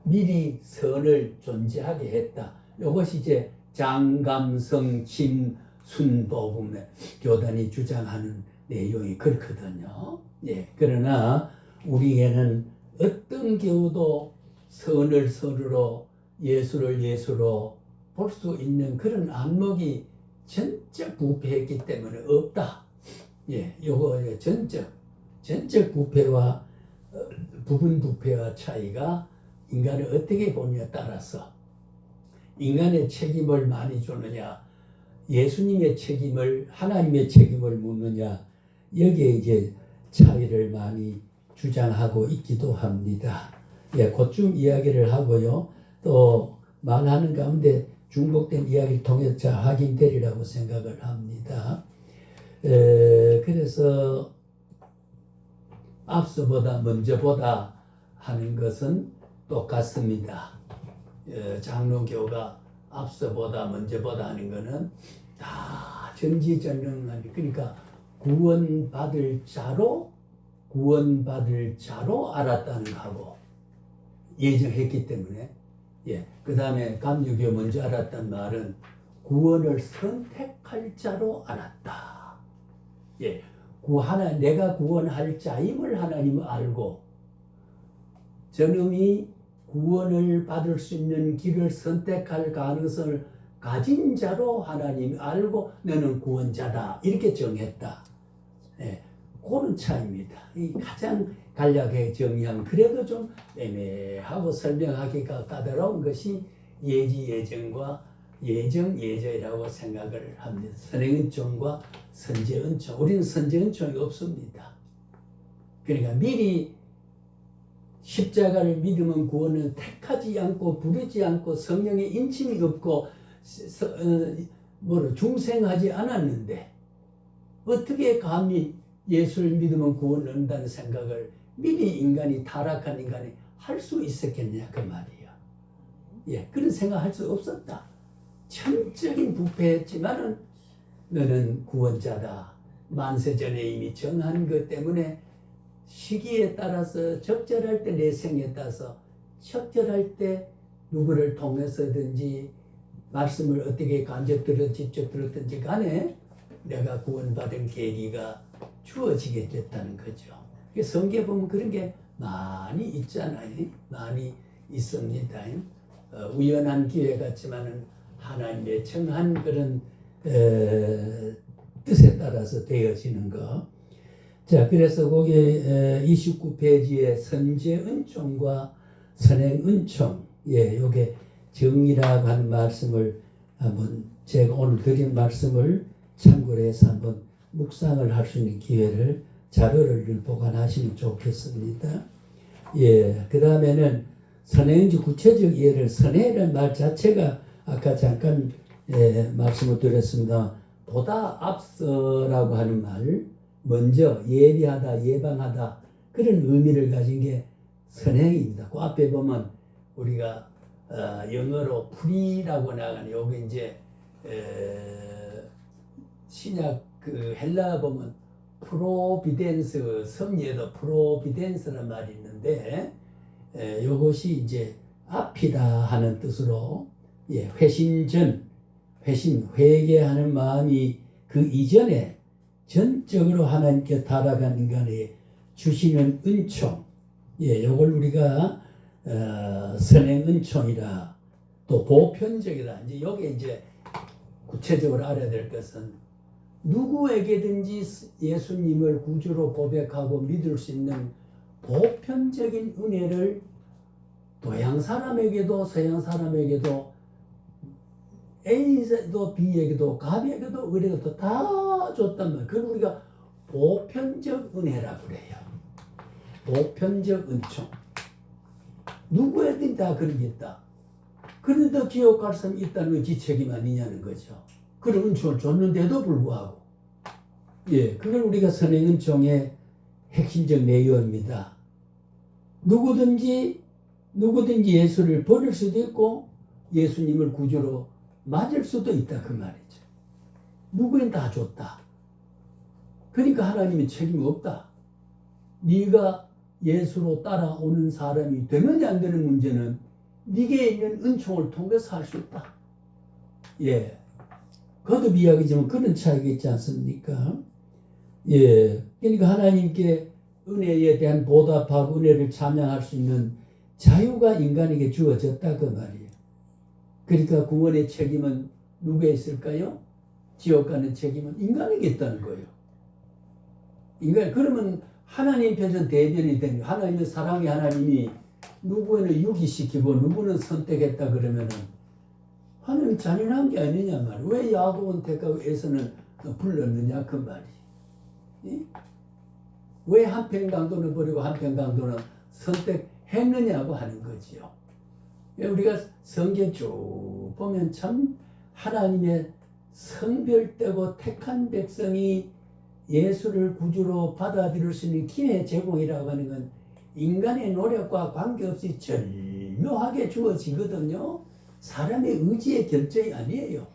미리 선을 존재하게 했다. 이것이 이제 장감성 진순복음의 교단이 주장하는 내용이 그렇거든요. 예, 그러나 우리에게는 어떤 경우도 선을 선으로 예수를 예수로 볼 수 있는 그런 안목이 전적 부패했기 때문에 없다. 예, 요거 전적 부패와 부분 부패와 차이가 인간을 어떻게 보느냐에 따라서 인간의 책임을 많이 주느냐, 예수님의 책임을, 하나님의 책임을 묻느냐, 여기에 이제 차이를 많이 주장하고 있기도 합니다. 예, 그쯤 이야기를 하고요. 또 말하는 가운데 중복된 이야기를 통해서 잘 확인되리라고 생각을 합니다. 그래서 앞서보다 먼저보다 하는 것은 똑같습니다. 장로교가 앞서보다 먼저보다 하는 것은 다 전지전능한, 그러니까 구원받을 자로 알았다는 거하고 예정했기 때문에, 예, 그 다음에 감리교 먼저 알았단 말은 구원을 선택할 자로 알았다. 예, 내가 구원할 자임을 하나님은 알고 저놈이 구원을 받을 수 있는 길을 선택할 가능성을 가진 자로 하나님이 알고 너는 구원자다 이렇게 정했다. 예, 그런 차이입니다. 이 가장 간략하게 정의하면 그래도 좀 애매하고 설명하기가 까다로운 것이 예지예정과 예정예정이라고 생각을 합니다. 선행은총과 선제은총. 우리는 선제은총이 없습니다. 그러니까 미리 십자가를 믿으면 구원은 택하지 않고 부르지 않고 성령의 인침이 없고 중생하지 않았는데 어떻게 감히 예수를 믿으면 구원을 얻는다는 생각을 미리 타락한 인간이 할 수 있었겠냐 그 말이야. 예, 그런 생각할 수 없었다. 천적인 부패했지만은 너는 구원자다. 만세전에 이미 정한 것 때문에 시기에 따라서 적절할 때 내 생에 따라서 적절할 때 누구를 통해서든지 말씀을 어떻게 간접 들었든지 직접 들었든지 간에 내가 구원받은 계기가 주어지게 됐다는 거죠. 성경에 보면 그런 게 많이 있잖아요. 많이 있습니다. 우연한 기회 같지만은 하나님의 정한 그런 뜻에 따라서 되어지는 거. 자, 그래서 거기 29페이지에 선제은총과 선행은총, 예, 요게 정의라고 하는 말씀을 한번 제가 오늘 드린 말씀을 참고로 해서 한번 묵상을 할 수 있는 기회를 자료를 보관하시면 좋겠습니다. 예, 그 다음에는 선행주 구체적 이해를, 선행이라는 말 자체가 아까 잠깐 말씀을 드렸습니다. 보다 앞서라고 하는 말, 먼저 예비하다, 예방하다 그런 의미를 가진 게 선행입니다. 그 앞에 보면 우리가 영어로 프리라고 나가는 여기 이제 신약 그 헬라 보면 프로비덴스, 섭리에도 프로비덴스라는 말이 있는데 이것이 이제 앞이다 하는 뜻으로, 예, 회개하는 마음이 그 이전에 전적으로 하나님께 달아간 인간에게 주시는 은총, 예, 이걸 우리가 선행 은총이라 또 보편적이다. 이제 여기 이제 구체적으로 알아야 될 것은 누구에게든지 예수님을 구주로 고백하고 믿을 수 있는 보편적인 은혜를 동양 사람에게도 서양 사람에게도 A에게도 B에게도 갑에게도 을에게도 다 줬단 말이에요. 그걸 우리가 보편적 은혜라고 그래요. 보편적 은총. 누구에든 다 그런 게 있다. 그런데 기억할 사람이 있다는 건 지책임 아니냐는 거죠. 그런 은총을 줬는데도 불구하고. 예, 그걸 우리가 선행 은총의 핵심적 내용입니다. 누구든지 예수를 버릴 수도 있고 예수님을 구주로 맞을 수도 있다 그 말이죠. 누구는 다 줬다. 그러니까 하나님이 책임이 없다. 네가 예수로 따라오는 사람이 되느냐 안 되는 문제는 네게 있는 은총을 통해서 할 수 있다. 예, 거듭 이야기지만 그런 차이가 있지 않습니까? 예, 그러니까 하나님께 은혜에 대한 보답하고 은혜를 찬양할 수 있는 자유가 인간에게 주어졌다 그 말이에요. 그러니까 구원의 책임은 누구에 있을까요? 지옥 가는 책임은 인간에게 있다는 거예요. 그러면 하나님 편에서 대변이 되는 거예요. 하나님은 사랑의 하나님이 누구는 유기시키고 누구는 선택했다 그러면은 하나님 잔인한 게 아니냐 말이에요. 왜 야곱은 택하고 에서는 불렀느냐 그 말이에요. 왜 한편 강도는 버리고 한편 강도는 선택했느냐고 하는 거지요. 우리가 성경 쭉 보면 참 하나님의 성별되고 택한 백성이 예수를 구주로 받아들일 수 있는 기회 제공이라고 하는 건 인간의 노력과 관계없이 절묘하게 주어지거든요. 사람의 의지의 결정이 아니에요.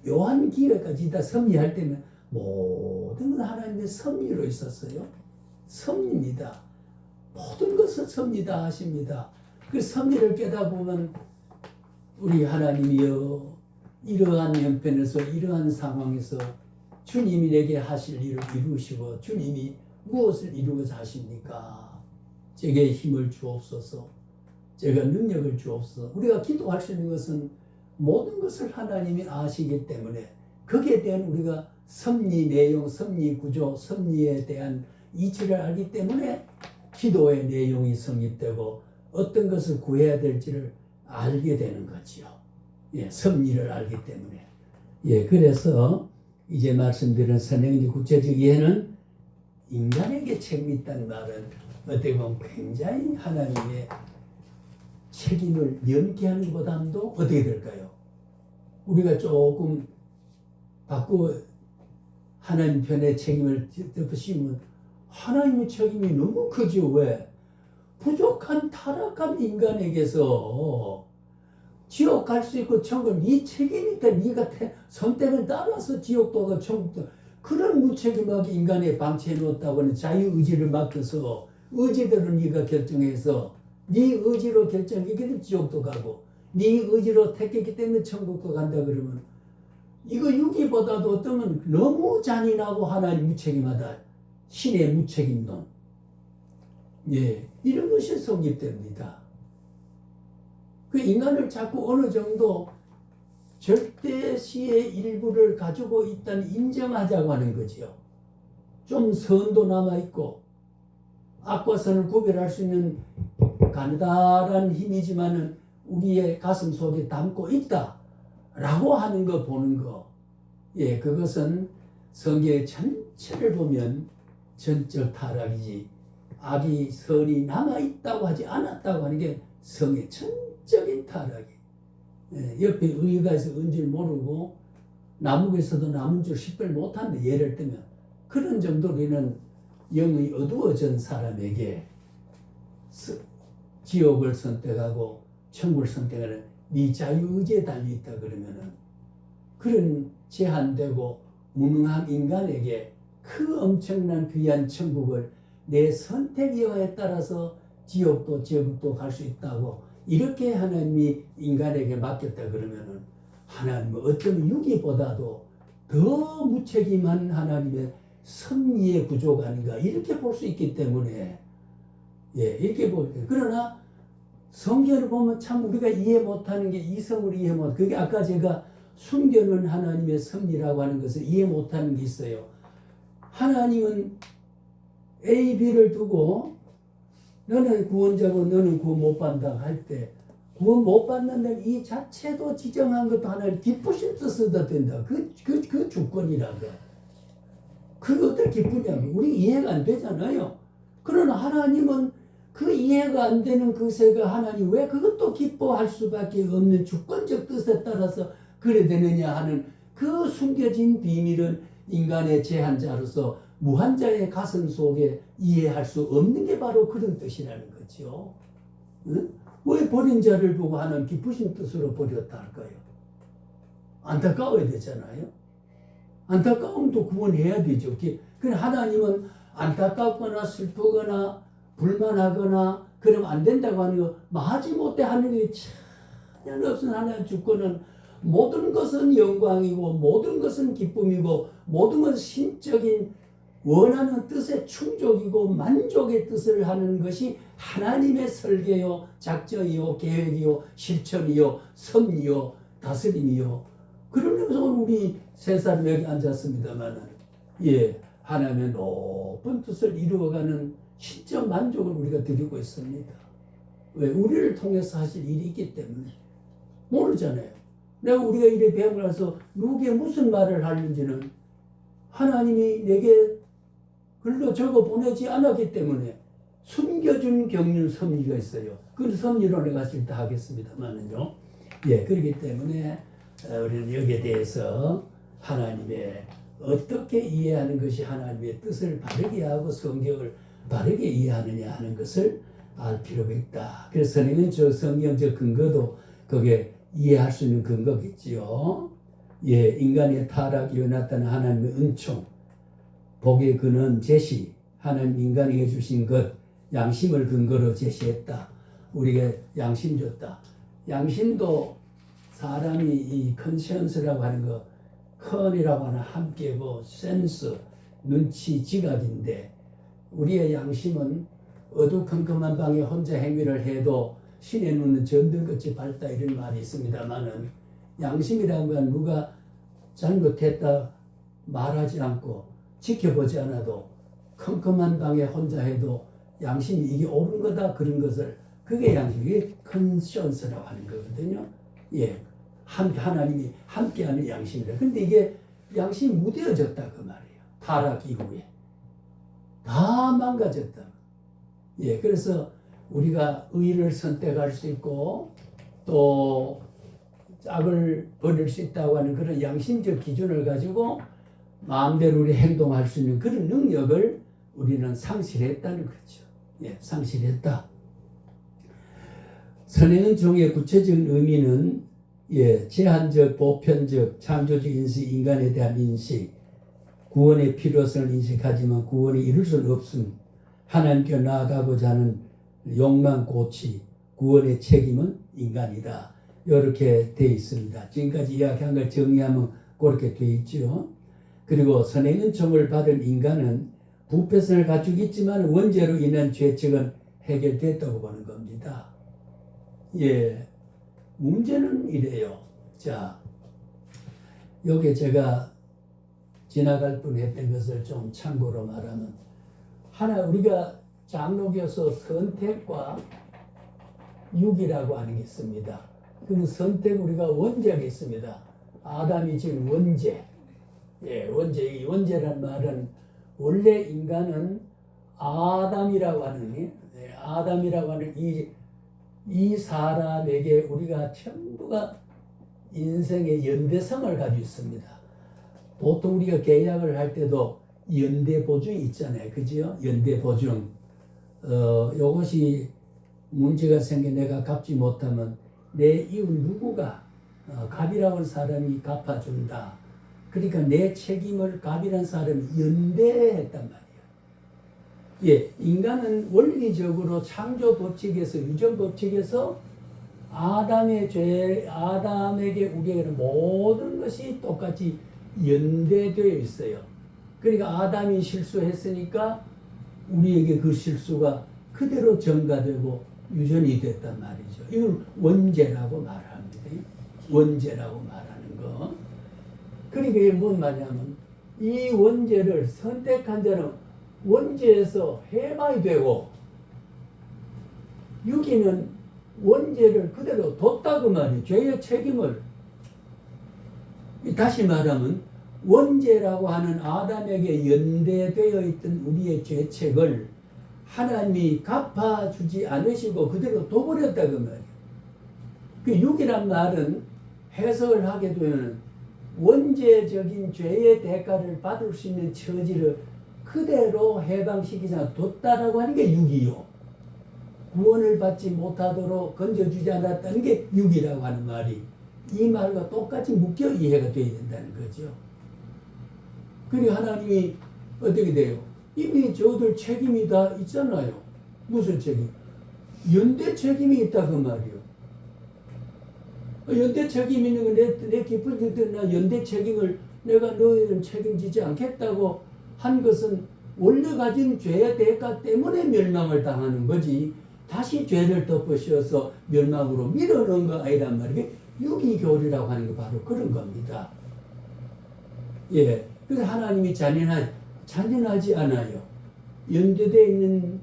요한 기회까지 다 섭리할 때는 모든 건 하나님의 섭리로 있었어요. 섭리입니다. 모든 것을 섭리다 하십니다. 그 섭리를 깨닫보면 우리 하나님이여 이러한 형편에서 이러한 상황에서 주님이 내게 하실 일을 이루시고 주님이 무엇을 이루고자 하십니까? 제게 힘을 주옵소서. 제가 능력을 주옵소서. 우리가 기도할 수 있는 것은 모든 것을 하나님이 아시기 때문에 거기에 대한 우리가 섭리 내용, 섭리 구조, 섭리에 대한 이치를 알기 때문에 기도의 내용이 성립되고 어떤 것을 구해야 될지를 알게 되는 거지요. 예, 섭리를 알기 때문에. 예, 그래서 이제 말씀드린 선행의 구체적 이해는 인간에게 책임이 있다는 말은 어떻게 보면 굉장히 하나님의 책임을 연기하는 것보다도 어떻게 될까요? 우리가 조금 바꾸어 하나님 편의 책임을 덮으시면 하나님의 책임이 너무 크죠. 왜? 부족한 타락한 인간에게서 지옥 갈 수 있고 천국 네 책임이니까 네가 선택을 따라서 지옥도 가고 천국도 그런 무책임하게 인간에 방치해 놓았다고 하는 자유의지를 맡겨서 의지대로 네가 결정해서 네 의지로 결정했기 때문에 지옥도 가고 네 의지로 택했기 때문에 천국도 간다 그러면 이거 유기보다도 어쩌면 너무 잔인하고 하나님 무책임하다. 신의 무책임론. 예, 이런 것이 성립됩니다. 그 인간을 자꾸 어느 정도 절대시의 일부를 가지고 있다는 인정하자고 하는 거지요. 좀 선도 남아있고 악과 선을 구별할 수 있는 가느다란 힘이지만은 우리의 가슴 속에 담고 있다라고 하는 거 보는 거. 예, 그것은 성경의 전체를 보면 전적 타락이지 악이 선이 남아있다고 하지 않았다고 하는 게 성의 전적인 타락이. 예, 옆에 의가 있어 은줄 모르고 나무에서도 남은 줄 식별 못한다 예를 들면 그런 정도로 이는 영이 어두워진 사람에게 지옥을 선택하고 천국을 선택하는 네 자유의지에 달려있다 그러면은 그런 제한되고 무능한 인간에게 그 엄청난 귀한 천국을 내 선택 여하에 따라서 지옥도 지옥도 갈 수 있다고 이렇게 하나님이 인간에게 맡겼다 그러면은 하나님은 어쩌면 유기보다도 더 무책임한 하나님의 섭리의 구조가 아닌가 이렇게 볼 수 있기 때문에 예, 이렇게 볼 때 그러나 성경을 보면 참 우리가 이해 못하는 게 이성을 이해 못. 그게 아까 제가 숨겨놓은 하나님의 섭리라고 하는 것을 이해 못하는 게 있어요. 하나님은 A, B를 두고 너는 구원자고 너는 구원 못 받는다 할 때 구원 못 받는다는 이 자체도 지정한 것도 하나님 기쁘신 뜻으로 된다. 그 주권이라고. 그게 어떻게 기쁘냐고. 우리 이해가 안 되잖아요. 그러나 하나님은 그 이해가 안 되는 그새가 하나님 왜 그것도 기뻐할 수밖에 없는 주권적 뜻에 따라서 그래 되느냐 하는 그 숨겨진 비밀은 인간의 제한자로서 무한자의 가슴 속에 이해할 수 없는 게 바로 그런 뜻이라는 거죠. 응? 왜 버린 자를 보고 하나님 기쁘신 뜻으로 버렸다 할까요? 안타까워야 되잖아요. 안타까움도 구원해야 되죠. 그럼 하나님은 안타깝거나 슬프거나 불만하거나 그러면 안 된다고 하는 거 마지 못해 하는 게 전혀 없은 하나님 주권은 모든 것은 영광이고 모든 것은 기쁨이고 모든 것은 신적인 원하는 뜻의 충족이고 만족의 뜻을 하는 것이 하나님의 설계요 작정이요 계획이요 실천이요 섭리요 다스림이요. 그러면서 우리 세 사람 여기 앉았습니다만은 하나님의 높은 뜻을 이루어가는 신적 만족을 우리가 드리고 있습니다. 왜? 우리를 통해서 하실 일이 있기 때문에. 모르잖아요. 우리가 이래 배움을 해서 누구에게 무슨 말을 하는지는 하나님이 내게 글로 적어 보내지 않았기 때문에 숨겨준 경륜 섭리가 있어요. 그 섭리로 내가 지금 다 하겠습니다만은요. 그렇기 때문에 우리는 여기에 대해서 하나님의 어떻게 이해하는 것이 하나님의 뜻을 바르게 하고 성경을 바르게 이해하느냐 하는 것을 알 필요가 있다. 그래서 선생님은 저 성경적 근거도 그게 이해할 수 있는 근거겠지요. 인간의 타락이 나타난 하나님의 은총, 복의 근원 제시, 하나님 인간에게 주신 것, 양심을 근거로 제시했다. 우리에게 양심 줬다. 양심도 사람이 이 컨시언스라고 하는 거, 컨이라고 하는 함께고 센스, 눈치, 지각인데 우리의 양심은 어두컴컴한 방에 혼자 행위를 해도 신의 눈은 전등같이 밝다 이런 말이 있습니다만은 양심이라는 건 누가 잘못했다 말하지 않고 지켜보지 않아도 컴컴한 방에 혼자 해도 양심이 이게 옳은 거다 그런 것을 그게 양심, 이게 컨시언스라고 하는 거거든요. 하나님이 함께하는 양심이다. 근데 이게 양심이 무뎌졌다 그 말이에요. 타락 이후에 다 망가졌다. 그래서 우리가 의를 선택할 수 있고 또 악을 버릴 수 있다고 하는 그런 양심적 기준을 가지고 마음대로 우리 행동할 수 있는 그런 능력을 우리는 상실했다는 거죠. 상실했다. 선행은 종의 구체적인 의미는 제한적, 보편적, 창조적 인식, 인간에 대한 인식, 구원의 필요성을 인식하지만 구원이 이룰 수는 없음, 하나님께 나아가고자 하는 욕망 고치, 구원의 책임은 인간이다. 이렇게 되어 있습니다. 지금까지 이야기한 걸 정리하면 그렇게 되어 있죠. 그리고 선행은총을 받은 인간은 부패성을 가지고 있지만 원죄로 인한 죄책은 해결됐다고 보는 겁니다. 문제는 이래요. 자, 여기 제가 지나갈 뻔 했던 것을 좀 참고로 말하면 우리가 장로교에서 선택과 육이라고 하는 게 있습니다. 그 선택 우리가 원죄가 있습니다. 아담이 지은 원죄. 원죄. 이 원죄란 말은 원래 인간은 아담이라고 하는 이 사람에게 우리가 전부가 인생의 연대성을 가지고 있습니다. 보통 우리가 계약을 할 때도 연대보증이 있잖아요. 그죠? 연대보증. 이것이 문제가 생겨 내가 갚지 못하면 내 이웃 누구가 갑이라고 하는 사람이 갚아준다. 그러니까 내 책임을 갑이라는 사람이 연대했단 말이에요. 인간은 원리적으로 창조 법칙에서 유전 법칙에서 아담에게 우리에게 모든 것이 똑같이 연대되어 있어요. 그러니까 아담이 실수했으니까 우리에게 그 실수가 그대로 전가되고 유전이 됐단 말이죠. 이걸 원죄라고 말합니다. 원죄라고 말하는 거. 그러니까 이게 뭔 말이냐면 이 원죄를 선택한 자는 원죄에서 해방이 되고 유기는 원죄를 그대로 뒀다고 말이에요. 죄의 책임을. 다시 말하면 원죄라고 하는 아담에게 연대되어 있던 우리의 죄책을 하나님이 갚아주지 않으시고 그대로 둬버렸다고 말이에요. 그 육이란 말은 해석을 하게 되면 원죄적인 죄의 대가를 받을 수 있는 처지를 그대로 해방시키지 않아 뒀다라고 하는 게 육이요. 구원을 받지 못하도록 건져주지 않았다는 게 육이라고 하는 말이 이 말과 똑같이 묶여 이해가 되어야 된다는 거죠. 그리고 하나님이 어떻게 돼요? 이미 저들 책임이 다 있잖아요. 무슨 책임? 연대 책임이 있다 그 말이요. 연대 책임 있는 건 내 깊은 뜻은 연대 책임을 내가 너희는 책임지지 않겠다고 한 것은 원래 가진 죄의 대가 때문에 멸망을 당하는 거지 다시 죄를 덮어씌워서 멸망으로 밀어넣은 거 아니란 말이에요. 유기교리라고 하는 게 바로 그런 겁니다. 예. 그래서 하나님이 잔인하지 않아요. 연대되어 있는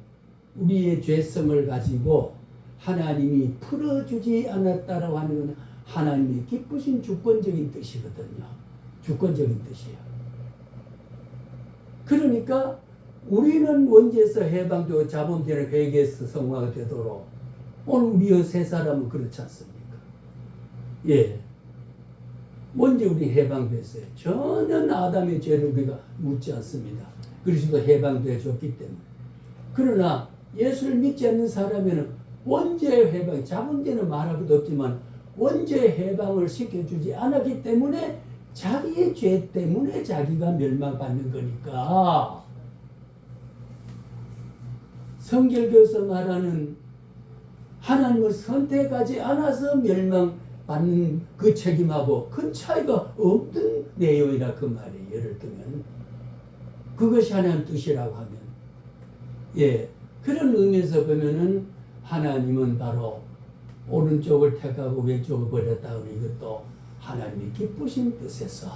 우리의 죄성을 가지고 하나님이 풀어주지 않았다라고 하는 것은 하나님이 기쁘신 주권적인 뜻이거든요. 주권적인 뜻이에요. 그러니까 우리는 원죄에서 해방되고 자본주의 회개에서 성화가 되도록 오늘 우리의 세 사람은 그렇지 않습니까? 예. 먼저 우리 해방됐어요. 전혀 아담의 죄를 우리가 묻지 않습니다. 그리스도 해방되어 줬기 때문에. 그러나 예수를 믿지 않는 사람에는 원죄의 해방, 자본죄는 말할 것도 없지만 원죄의 해방을 시켜주지 않았기 때문에 자기의 죄 때문에 자기가 멸망받는 거니까 성결교에서 말하는 하나님을 선택하지 않아서 멸망받는 그 책임하고 큰 차이가 없는 내용이라 그 말이에요. 예를 들면 그것이 하나님 뜻이라고 하면 예 그런 의미에서 보면은 하나님은 바로 오른쪽을 택하고 왼쪽을 버렸다 하는 이것도 하나님이 기쁘신 뜻에서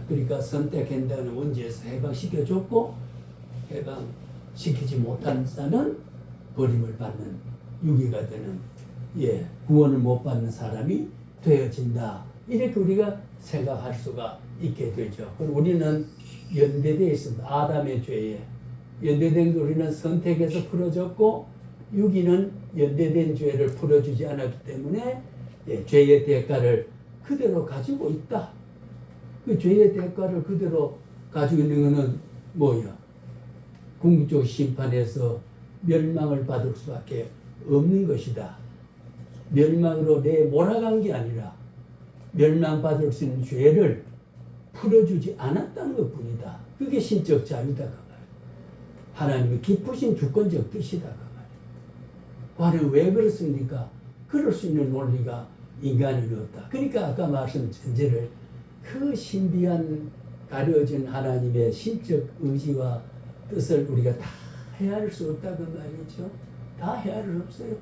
그러니까 선택한다는 원죄에서 해방시켜줬고 해방시키지 못한 자는 버림을 받는 유기가 되는 예 구원을 못 받는 사람이 되어진다. 이렇게 우리가 생각할 수가 있게 되죠. 그럼 우리는 연대되어 있습니다. 아담의 죄에 연대된 우리는 선택해서 풀어졌고 유기는 연대된 죄를 풀어주지 않았기 때문에 예, 죄의 대가를 그대로 가지고 있다. 그 죄의 대가를 그대로 가지고 있는 것은 뭐야? 궁극적 심판에서 멸망을 받을 수밖에 없는 것이다. 멸망으로 내 몰아간 게 아니라 멸망받을 수 있는 죄를 풀어주지 않았다는 것뿐이다. 그게 신적 자유다. 그 말. 하나님의 기쁘신 주권적 뜻이다. 그 말. 과연 왜 그렇습니까? 그럴 수 있는 논리가 인간에는 없다. 그러니까 아까 말씀 전제를 그 신비한 가려진 하나님의 신적 의지와 뜻을 우리가 다 헤아릴 수 없다. 그 말이죠. 다 헤아릴 수 없어요.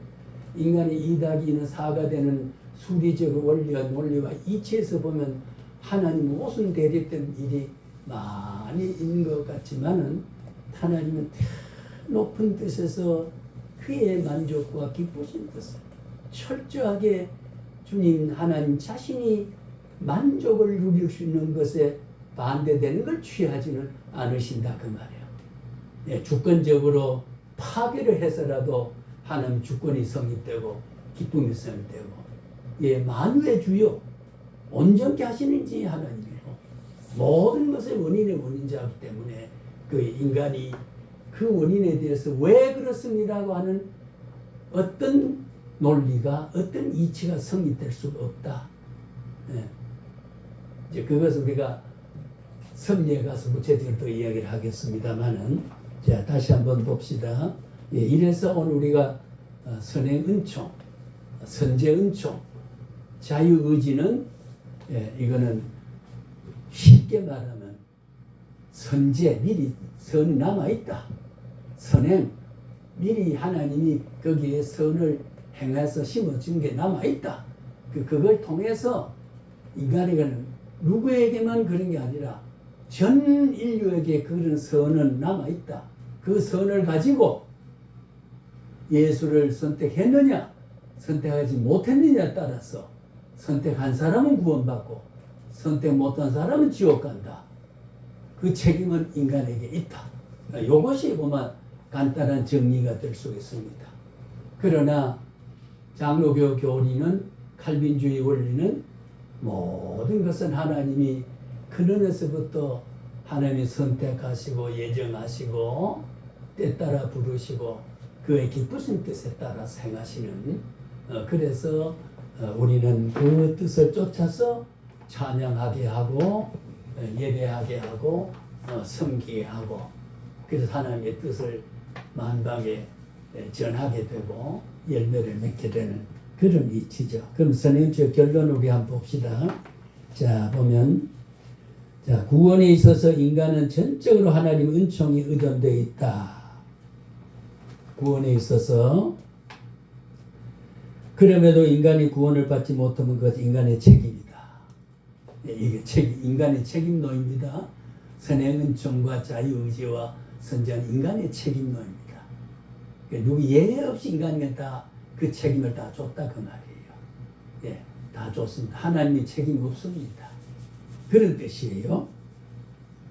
인간이 2+2는 4가 되는 수리적 원리와 논리와 이치에서 보면 하나님 무슨 대립된 일이 많이 있는 것 같지만은 하나님은 높은 뜻에서 그의 만족과 기쁘신 뜻을 철저하게 주님 하나님 자신이 만족을 누릴 수 있는 것에 반대되는 걸 취하지는 않으신다 그 말이에요. 예, 주권적으로 파괴를 해서라도 하나님 주권이 성립되고 기쁨이 성립되고 예, 만유의 주요 온전케 하시는지 하나님이고 모든 것의 원인의 원인자이기 때문에 그 인간이 그 원인에 대해서 왜 그렇습니다라고 하는 어떤 논리가 어떤 이치가 성립될 수가 없다. 예. 이제 그것을 우리가 섭리에 가서 구체적으로 또 이야기를 하겠습니다만은 자 다시 한번 봅시다. 예, 이래서 오늘 우리가 선행 은총, 선제 은총, 자유 의지는 예, 이거는 쉽게 말하면 선제 미리 선이 남아 있다. 선행 미리 하나님이 거기에 선을 행해서 심어준 게 남아있다. 그걸 통해서 인간에게는 누구에게만 그런 게 아니라 전 인류에게 그런 선은 남아있다. 그 선을 가지고 예수를 선택했느냐 선택하지 못했느냐에 따라서 선택한 사람은 구원받고 선택 못한 사람은 지옥 간다. 그 책임은 인간에게 있다. 이것이 보면 간단한 정리가 될 수 있습니다. 그러나 장로교 교리는 칼빈주의 원리는 모든 것은 하나님이 근원에서부터 하나님이 선택하시고 예정하시고 때 따라 부르시고 그의 기쁘신 뜻에 따라 행하시는 그래서 우리는 그 뜻을 쫓아서 찬양하게 하고 예배하게 하고 섬기게 하고 그래서 하나님의 뜻을 만방에 전하게 되고 열매를 맺게 되는 그런 이치죠. 그럼 선생님 저 결론 우리 한번 봅시다. 자 보면 자 구원에 있어서 인간은 전적으로 하나님 은총이 의존되어 있다. 구원에 있어서 그럼에도 인간이 구원을 받지 못하면 그것은 인간의 책임이다. 이게 인간의 책임론입니다. 선의 은총과 자유의지와 선지한 인간의 책임론입니다. 누구 예외 없이 인간에게 다 그 책임을 다 줬다 그 말이에요. 예, 다 줬습니다. 하나님이 책임 없습니다. 그런 뜻이에요.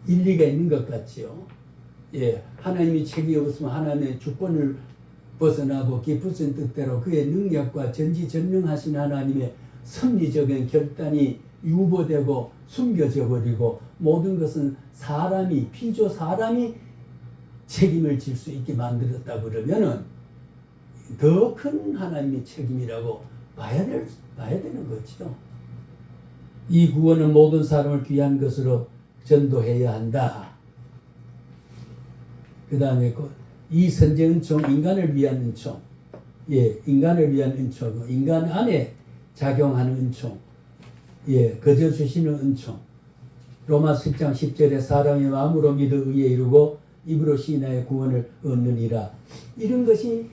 일리가 있는 것 같지요. 예, 하나님이 책임이 없으면 하나님의 주권을 벗어나고 깊으신 뜻대로 그의 능력과 전지전능하신 하나님의 섭리적인 결단이 유보되고 숨겨져 버리고 모든 것은 피조 사람이 책임을 질 수 있게 만들었다 그러면은 더 큰 하나님의 책임이라고 봐야 되는 거죠. 이 구원은 모든 사람을 귀한 것으로 전도해야 한다. 그 다음에 이 선제 은총, 인간을 위한 은총, 예, 인간을 위한 은총, 인간 안에 작용하는 은총, 예, 거저 주시는 은총. 로마서 10장 10절에 사람의 마음으로 믿어 의에 이르고 입으로 시인하여 구원을 얻느니라. 이런 것이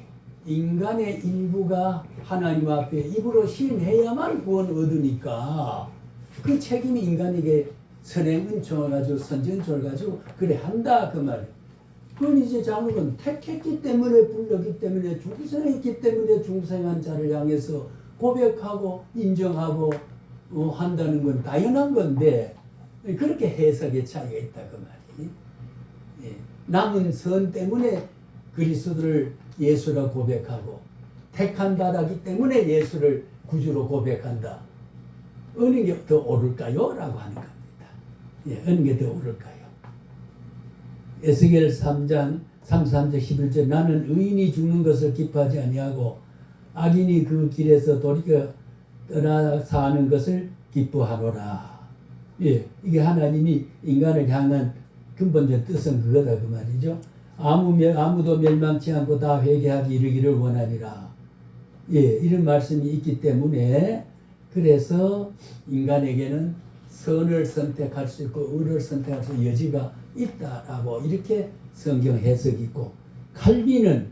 인간의 일부가 하나님 앞에 입으로 시인해야만 구원 얻으니까 그 책임이 인간에게 선행 은총을 가지고 선지 은총을 가지고 그래 한다 그 말이에요. 그건 이제 장로는 택했기 때문에 불렀기 때문에 중생했기 때문에 중생한 자를 향해서 고백하고 인정하고 한다는 건 당연한 건데 그렇게 해석의 차이가 있다 그 말이에요. 예. 남은 선 때문에 그리스도를 예수라 고백하고 택한다라기 때문에 예수를 구주로 고백한다. 어느 게 더 옳을까요? 라고 하는 겁니다. 예, 어느 게 더 옳을까요? 에스겔 3장 33절 11절 나는 의인이 죽는 것을 기뻐하지 아니하고 악인이 그 길에서 돌이켜 떠나 사는 것을 기뻐하노라. 예, 이게 하나님이 인간을 향한 근본적 뜻은 그거다 그 말이죠. 아무도 멸망치 않고 다 회개하기 이르기를 원하니라. 예, 이런 말씀이 있기 때문에 그래서 인간에게는 선을 선택할 수 있고 의를 선택할 수 있는 여지가 있다라고 이렇게 성경 해석이 있고 칼빈은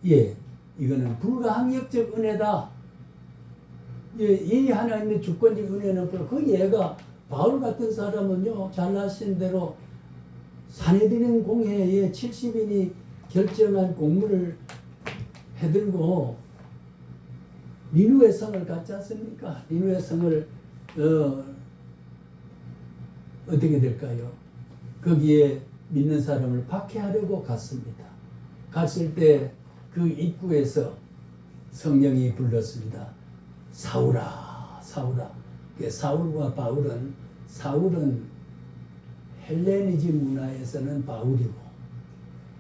예, 이거는 불가항력적 은혜다. 예, 이 하나님의 주권적 은혜는 그 얘가 바울 같은 사람은요 잘나신 대로 산헤드린 공회에 70인이 결정한 공문을 해들고 니누의 성을 갖지 않습니까? 니누의 성을 어떻게 될까요? 거기에 믿는 사람을 박해하려고 갔습니다. 갔을 때 그 입구에서 성령이 불렀습니다. 사울아, 사울아. 사울과 바울은 헬레니즘 문화에서는 바울이고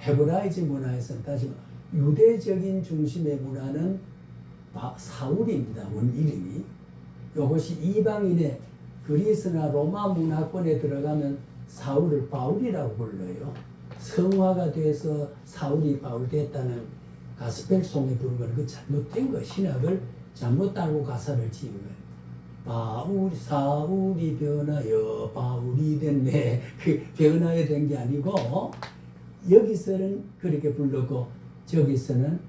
헤브라이즘 문화에서는 다시 유대적인 중심의 문화는 사울입니다. 원 이름이. 이것이 이방인의 그리스나 로마 문화권에 들어가면 사울을 바울이라고 불러요. 성화가 돼서 사울이 바울 됐다는 가스펠송에 부른 건 그 잘못된 거 신학을 잘못 따고 가사를 지은 거예요. 사울이 변하여 바울이 됐네. 그 변하여 된 게 아니고 여기서는 그렇게 불렀고 저기서는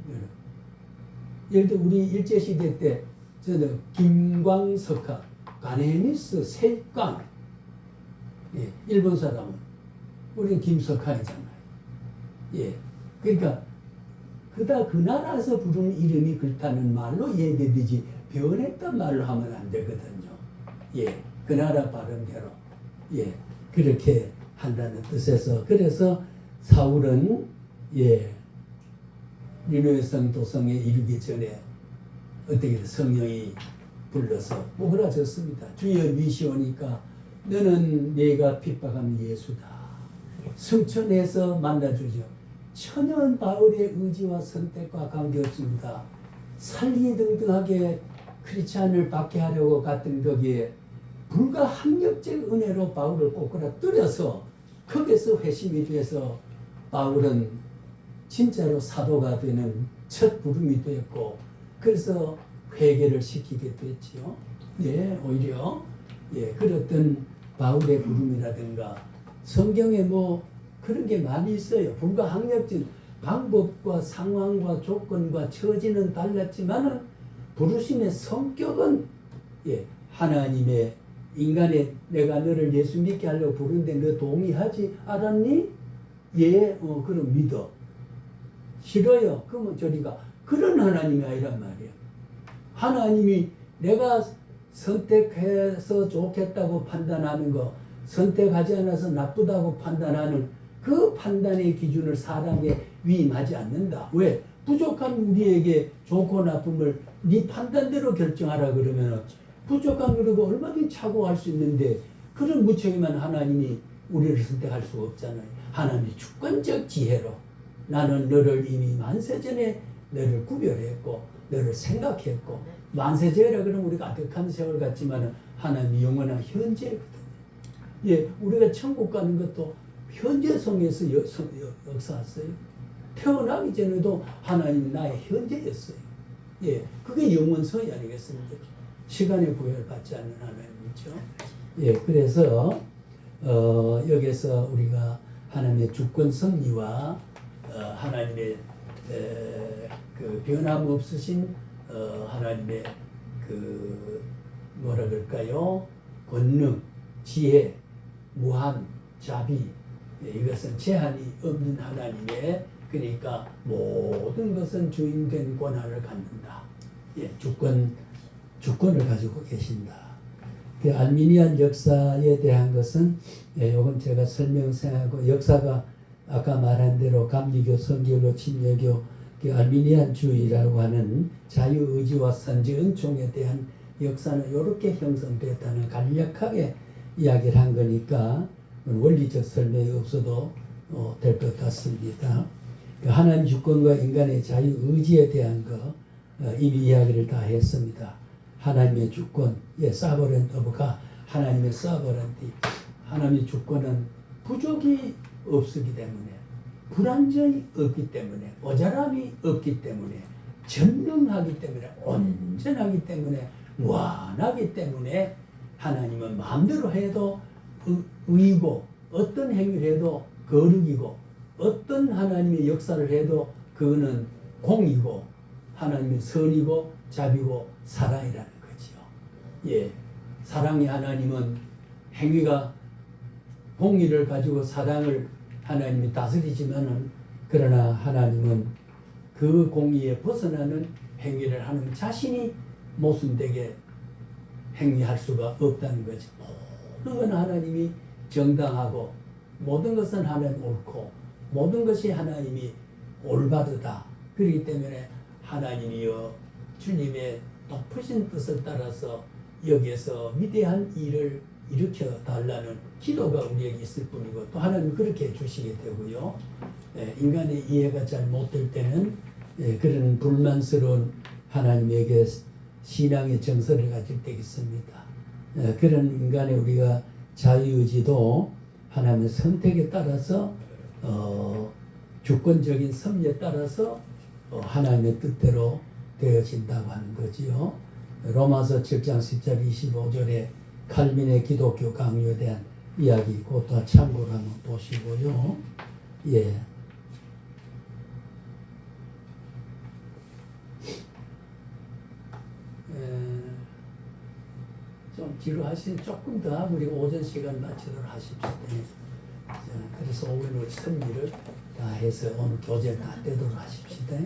예를 들어 우리 일제시대 때 저는 김광석화, 가네미스, 세광, 예, 일본 사람은 우리는 김석하이잖아요. 예, 그러니까 그 나라에서 부르는 이름이 그렇다는 말로 얘기되지 변했단 말로 하면 안 되거든요. 예, 그 나라 발음대로 예 그렇게 한다는 뜻에서 그래서 사울은 예 니느웨성 도성에 이르기 전에 어떻게 성령이 불러서 오그라졌습니다. 주여 미시오니까 너는 내가 핍박하는 예수다. 승천해서 만나주죠. 천연 바울의 의지와 선택과 관계없습니다. 살기등등하게 크리스찬을 박해하려고 갔던 거기에 불가항력적 은혜로 바울을 꼬꾸라뜨려서 거기서 회심이 돼서 바울은 진짜로 사도가 되는 첫 부름이 됐고 그래서 회개를 시키게 됐지요. 예, 오히려 예, 그랬던 바울의 부름이라든가 성경에 뭐 그런 게 많이 있어요. 불가항력적 방법과 상황과 조건과 처지는 달랐지만은 부르심의 성격은 예, 하나님의 인간의 내가 너를 예수 믿게 하려고 부르는데 너 동의하지 않았니? 예, 그럼 믿어. 싫어요. 그러면 저리가. 그런 하나님이 아니란 말이에요. 하나님이 내가 선택해서 좋겠다고 판단하는 거, 선택하지 않아서 나쁘다고 판단하는 그 판단의 기준을 사람에 위임하지 않는다. 왜? 부족한 우리에게 좋고 나쁨을 네 판단대로 결정하라 그러면 부족한 우리가 얼마든지 착오할 수 있는데 그런 무책임한 하나님이 우리를 선택할 수 없잖아요. 하나님이 주권적 지혜로 나는 너를 이미 만세전에 너를 구별했고 너를 생각했고 만세전이라 그러면 우리가 아득한 세월 같지만 하나님이 영원한 현재거든요. 예, 우리가 천국 가는 것도 현재성에서 역사했어요. 태어나기 전에도 하나님이 나의 현재였어요. 예, 그게 영원성이 아니겠습니까? 시간의 구애를 받지 않는 하나님이죠. 예, 그래서 여기서 우리가 하나님의 주권 섭리와 하나님의 그 변함없으신 하나님의 그 뭐라 그럴까요? 권능, 지혜, 무한, 자비 이것은 제한이 없는 하나님의 그러니까 모든 것은 주인된 권한을 갖는다. 예, 주권을 가지고 계신다. 그 알미니안 역사에 대한 것은 이건 제가 설명하고 역사가 아까 말한 대로 감리교, 성결교, 침례교, 그 알미니안주의라고 하는 자유의지와 선지 은총에 대한 역사는 이렇게 형성됐다는 간략하게 이야기를 한 거니까 원리적 설명이 없어도 될 것 같습니다. 하나님 주권과 인간의 자유의지에 대한 거 이미 이야기를 다 했습니다. 하나님의 주권, 사버런 오브가 하나님의 서버런티, 하나님의 주권은 부족이 없기 때문에 불완전이 없기 때문에 모자람이 없기 때문에 전능하기 때문에 온전하기 때문에 무한하기 때문에 하나님은 마음대로 해도 의이고 어떤 행위를 해도 거룩이고 어떤 하나님의 역사를 해도 그거는 공이고 하나님의 선이고 자비고 사랑이라는 거지요. 예, 사랑의 하나님은 행위가 공의를 가지고 사랑을 하나님이 다스리지만은 그러나 하나님은 그 공의에 벗어나는 행위를 하는 자신이 모순되게 행위할 수가 없다는 거죠. 모든 건 하나님이 정당하고 모든 것은 하나님 옳고 모든 것이 하나님이 올바르다. 그렇기 때문에 하나님이여 주님의 높으신 뜻을 따라서 여기에서 위대한 일을 일으켜 달라는 기도가 우리에게 있을 뿐이고 또 하나님 그렇게 해주시게 되고요. 인간의 이해가 잘 못될 때는 그런 불만스러운 하나님에게 신앙의 정서를 가질 때 있습니다. 그런 인간의 우리가 자유의지도 하나님의 선택에 따라서 주권적인 섭리에 따라서 하나님의 뜻대로 되어진다고 하는 거지요. 로마서 7장 10절 25절에 칼빈의 기독교 강요에 대한 이야기 그것도 참고로 한번 보시고요. 예. 지루하시면 조금 더 하고 우리가 오전 시간 맞추도록 하십시다. 자, 그래서 오늘 우리 선미를 다 해서 오늘 교재를 다 떼도록 하십시다.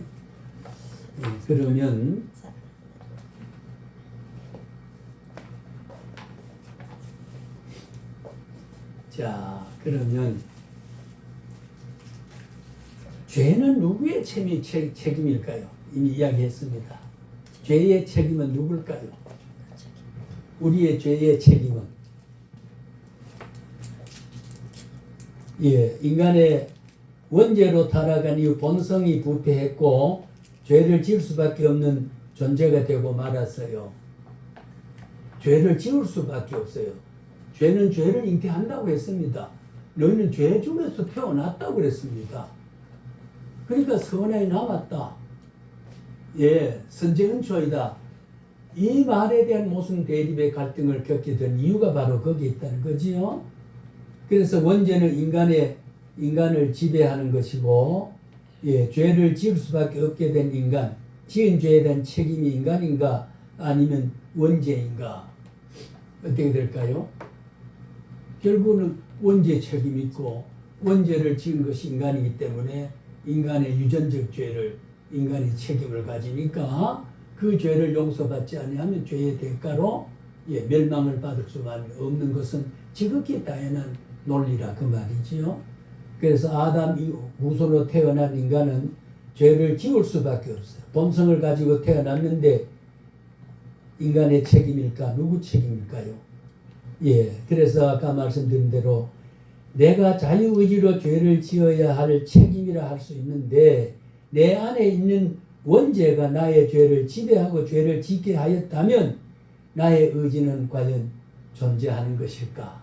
그러면 자, 그러면 죄는 누구의 책임일까요? 이미 이야기했습니다. 죄의 책임은 누굴까요? 우리의 죄의 책임은 인간의 원죄로 타락한 이후 본성이 부패했고 죄를 지을 수밖에 없는 존재가 되고 말았어요. 죄를 지을 수밖에 없어요. 죄는 죄를 잉태한다고 했습니다. 너희는 죄 중에서 태어났다고 그랬습니다. 그러니까 선행이 남았다. 선쟁은 초이다. 이 말에 대한 모순 대립의 갈등을 겪게 된 이유가 바로 거기에 있다는 거지요. 그래서 원죄는 인간을 지배하는 것이고, 죄를 지을 수밖에 없게 된 인간, 지은 죄에 대한 책임이 인간인가 아니면 원죄인가? 어떻게 될까요? 결국은 원죄 책임이 있고, 원죄를 지은 것이 인간이기 때문에 인간의 유전적 죄를 인간이 책임을 가지니까 그 죄를 용서받지 아니하면 죄의 대가로 멸망을 받을 수만 없는 것은 지극히 당연한 논리라 그 말이지요. 그래서 아담 후손으로 태어난 인간은 죄를 지을 수밖에 없어요. 본성을 가지고 태어났는데 인간의 책임일까? 누구 책임일까요? 그래서 아까 말씀드린 대로 내가 자유의지로 죄를 지어야 할 책임이라 할 수 있는데 내 안에 있는 원죄가 나의 죄를 지배하고 죄를 짓게 하였다면 나의 의지는 과연 존재하는 것일까?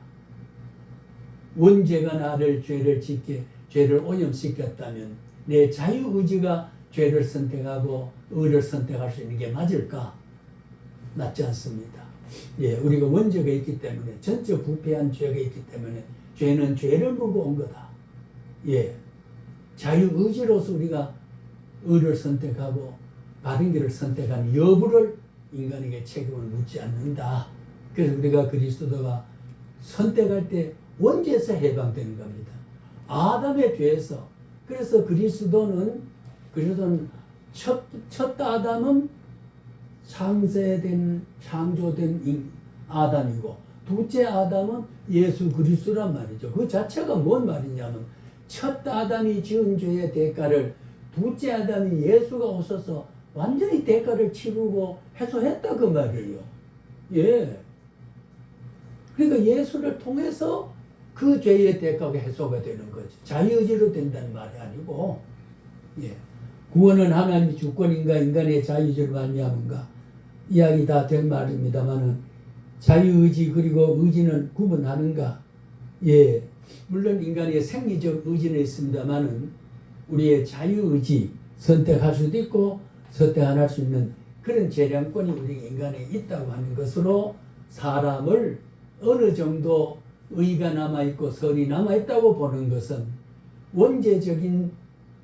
원죄가 나를 죄를 짓게, 죄를 오염시켰다면 내 자유의지가 죄를 선택하고 의를 선택할 수 있는 게 맞을까? 맞지 않습니다. 우리가 원죄가 있기 때문에, 전적 부패한 죄가 있기 때문에 죄는 죄를 물고 온 거다. 자유의지로서 우리가 의를 선택하고 바른 길을 선택한 여부를 인간에게 책임을 묻지 않는다. 그래서 우리가 그리스도가 선택할 때 원죄에서 해방되는 겁니다. 아담의 죄에서. 그래서 그리스도는 첫 아담은 창조된 아담이고 둘째 아담은 예수 그리스도란 말이죠. 그 자체가 뭔 말이냐면 첫 아담이 지은 죄의 대가를 둘째 아담이 예수가 오셔서 완전히 대가를 치르고 해소했다 그 말이에요. 그러니까 예수를 통해서 그 죄의 대가가 해소가 되는 거죠. 자유의지로 된다는 말이 아니고, 구원은 하나님의 주권인가 인간의 자유의지로 말미암은가 이야기 다 된 말입니다만은 자유의지 그리고 의지는 구분하는가? 물론 인간의 생리적 의지는 있습니다만은 우리의 자유의지 선택할 수도 있고 선택 안 할 수 있는 그런 재량권이 우리 인간에 있다고 하는 것으로 사람을 어느 정도 의가 남아있고 선이 남아있다고 보는 것은 원죄적인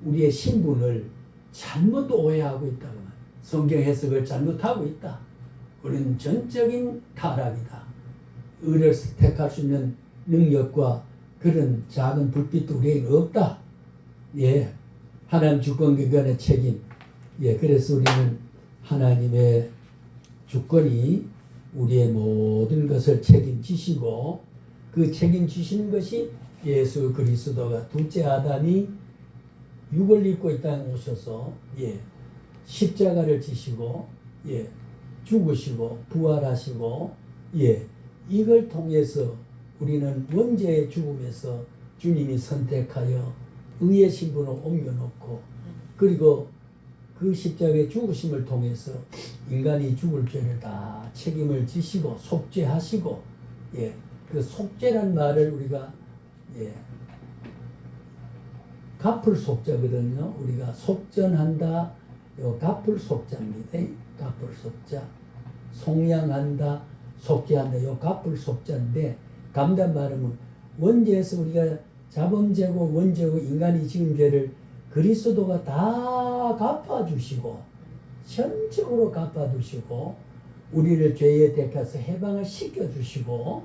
우리의 신분을 잘못 오해하고 있다고 말이에요. 성경 해석을 잘못하고 있다. 우리는 전적인 타락이다. 의를 택할 수 있는 능력과 그런 작은 불빛도 우리에게 없다. 하나님 주권기관의 책임. 그래서 우리는 하나님의 주권이 우리의 모든 것을 책임지시고 그 책임지시는 것이 예수 그리스도가 둘째 아담이 육을 입고 이 땅에 오셔서 십자가를 지시고 죽으시고 부활하시고 이걸 통해서 우리는 원죄의 죽음에서 주님이 선택하여 의의 신분으로 옮겨놓고 그리고 그 십자가의 죽으심을 통해서 인간이 죽을 죄를 다 책임을 지시고 속죄하시고 그 속죄란 말을 우리가 갚을 속자거든요. 우리가 속전한다. 요 갚을 속자입니다. 갚을 속자. 속량한다. 속죄한다. 요 갚을 속자인데 감단 말하면 원죄에서 우리가 자범죄고 원죄고 인간이 지은 죄를 그리스도가 다 갚아주시고 전적으로 갚아주시고 우리를 죄의 대가에서 해방을 시켜주시고,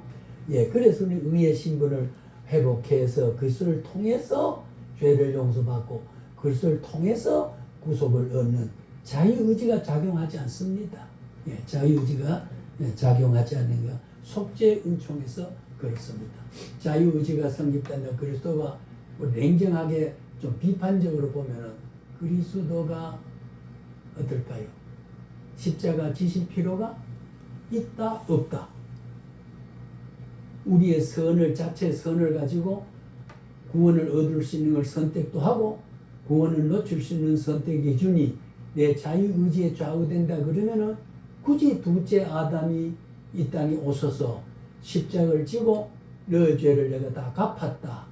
예, 그래서 우리 의의 신분을 회복해서 그리스도를 통해서 죄를 용서받고 그리스도를 통해서 구속을 얻는 자유의지가 작용하지 않습니다. 예, 자유의지가 작용하지 않는 것, 속죄 은총에서 그렇습니다. 자유의지가 성립되면 그리스도가 냉정하게 좀 비판적으로 보면은 그리스도가 어떨까요? 십자가 지실 필요가 있다 없다. 우리의 선을 자체 선을 가지고 구원을 얻을 수 있는 걸 선택도 하고 구원을 놓칠 수 있는 선택 기준이 내 자유의지에 좌우된다 그러면은 굳이 둘째 아담이 이 땅에 오셔서 십자가를 지고 너의 죄를 내가 다 갚았다.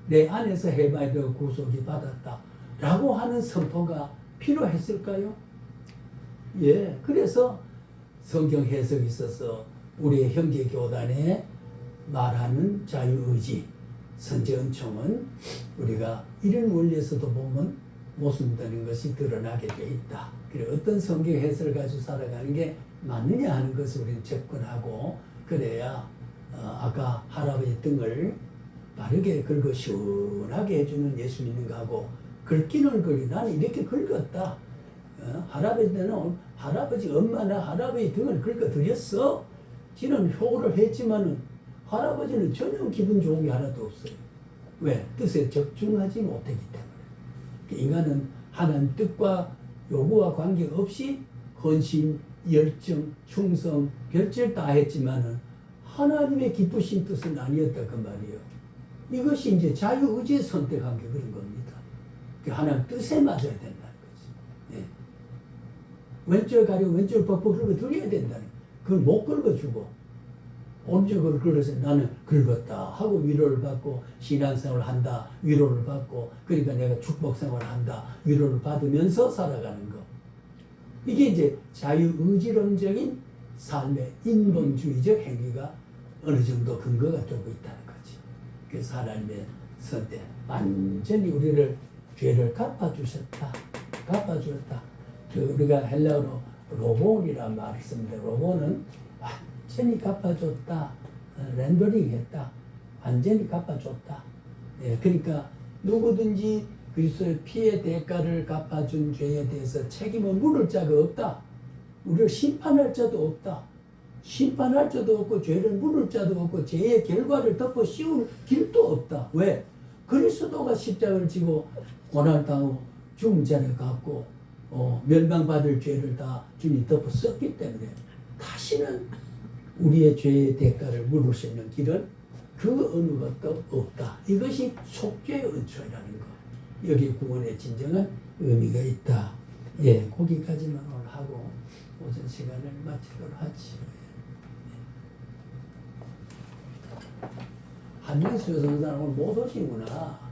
내 안에서 해방이 되어 구속이 받았다. 라고 하는 선포가 필요했을까요? 예, 그래서 성경 해석이 있어서 우리의 형제 교단에 말하는 자유의지, 선제은총은 우리가 이런 원리에서도 보면 모순되는 것이 드러나게 돼 있다. 그래 어떤 성경 해석을 가지고 살아가는 게 맞느냐 하는 것을 우리는 접근하고 그래야 아까 할아버지 등을 바르게 긁어 시원하게 해주는 예수 믿는 거하고 긁기는 긁기 나는 이렇게 긁었다. 할아버지 때는 할아버지 엄마나 할아버지 등을 긁어 드렸어. 지는 효를 했지만은 할아버지는 전혀 기분 좋은 게 하나도 없어요. 왜? 뜻에 적중하지 못했기 때문에. 인간은 하나님 뜻과 요구와 관계없이 헌신, 열정, 충성, 별절 다 했지만은 하나님의 기쁘신 뜻은 아니었다 그 말이에요. 이것이 이제 자유의지에 선택한 게 그런 겁니다. 하나님 뜻에 맞아야 된다는 거지. 예. 왼쪽 가리고 왼쪽 벅벅 긁어 드려야 된다는 그걸 못 긁어주고 오른쪽으로 긁어서 나는 긁었다 하고 위로를 받고 신앙생활을 한다 위로를 받고 그러니까 내가 축복생활을 한다 위로를 받으면서 살아가는 거 이게 이제 자유의지론적인 삶의 인본주의적 행위가 어느 정도 근거가 되고 있다는 거지. 그래서 하나님의 선택 완전히 우리를 죄를 갚아주셨다 갚아주었다. 우리가 헬라어로 로본이라는 말이 있습니다. 로본은 완전히 갚아줬다. 렌더링 했다. 완전히 갚아줬다. 예, 그러니까 누구든지 그리스도의 피의 대가를 갚아준 죄에 대해서 책임을 물을 자가 없다. 우리를 심판할 자도 없다. 심판할 자도 없고 죄를 물을 자도 없고 죄의 결과를 덮어 씌울 길도 없다. 왜? 그리스도가 십자가를 지고 고난당하고 죽은 자를 갚고 멸망받을 죄를 다 주님이 덮어 썼기 때문에 다시는 우리의 죄의 대가를 물을 수 있는 길은 그 어느 것도 없다. 이것이 속죄의 은총이라는 것. 여기 구원의 진정한 의미가 있다. 예, 거기까지만 오늘 하고 오전 시간을 마치도록 하지. 한명수 선사는 오늘 못 오시구나.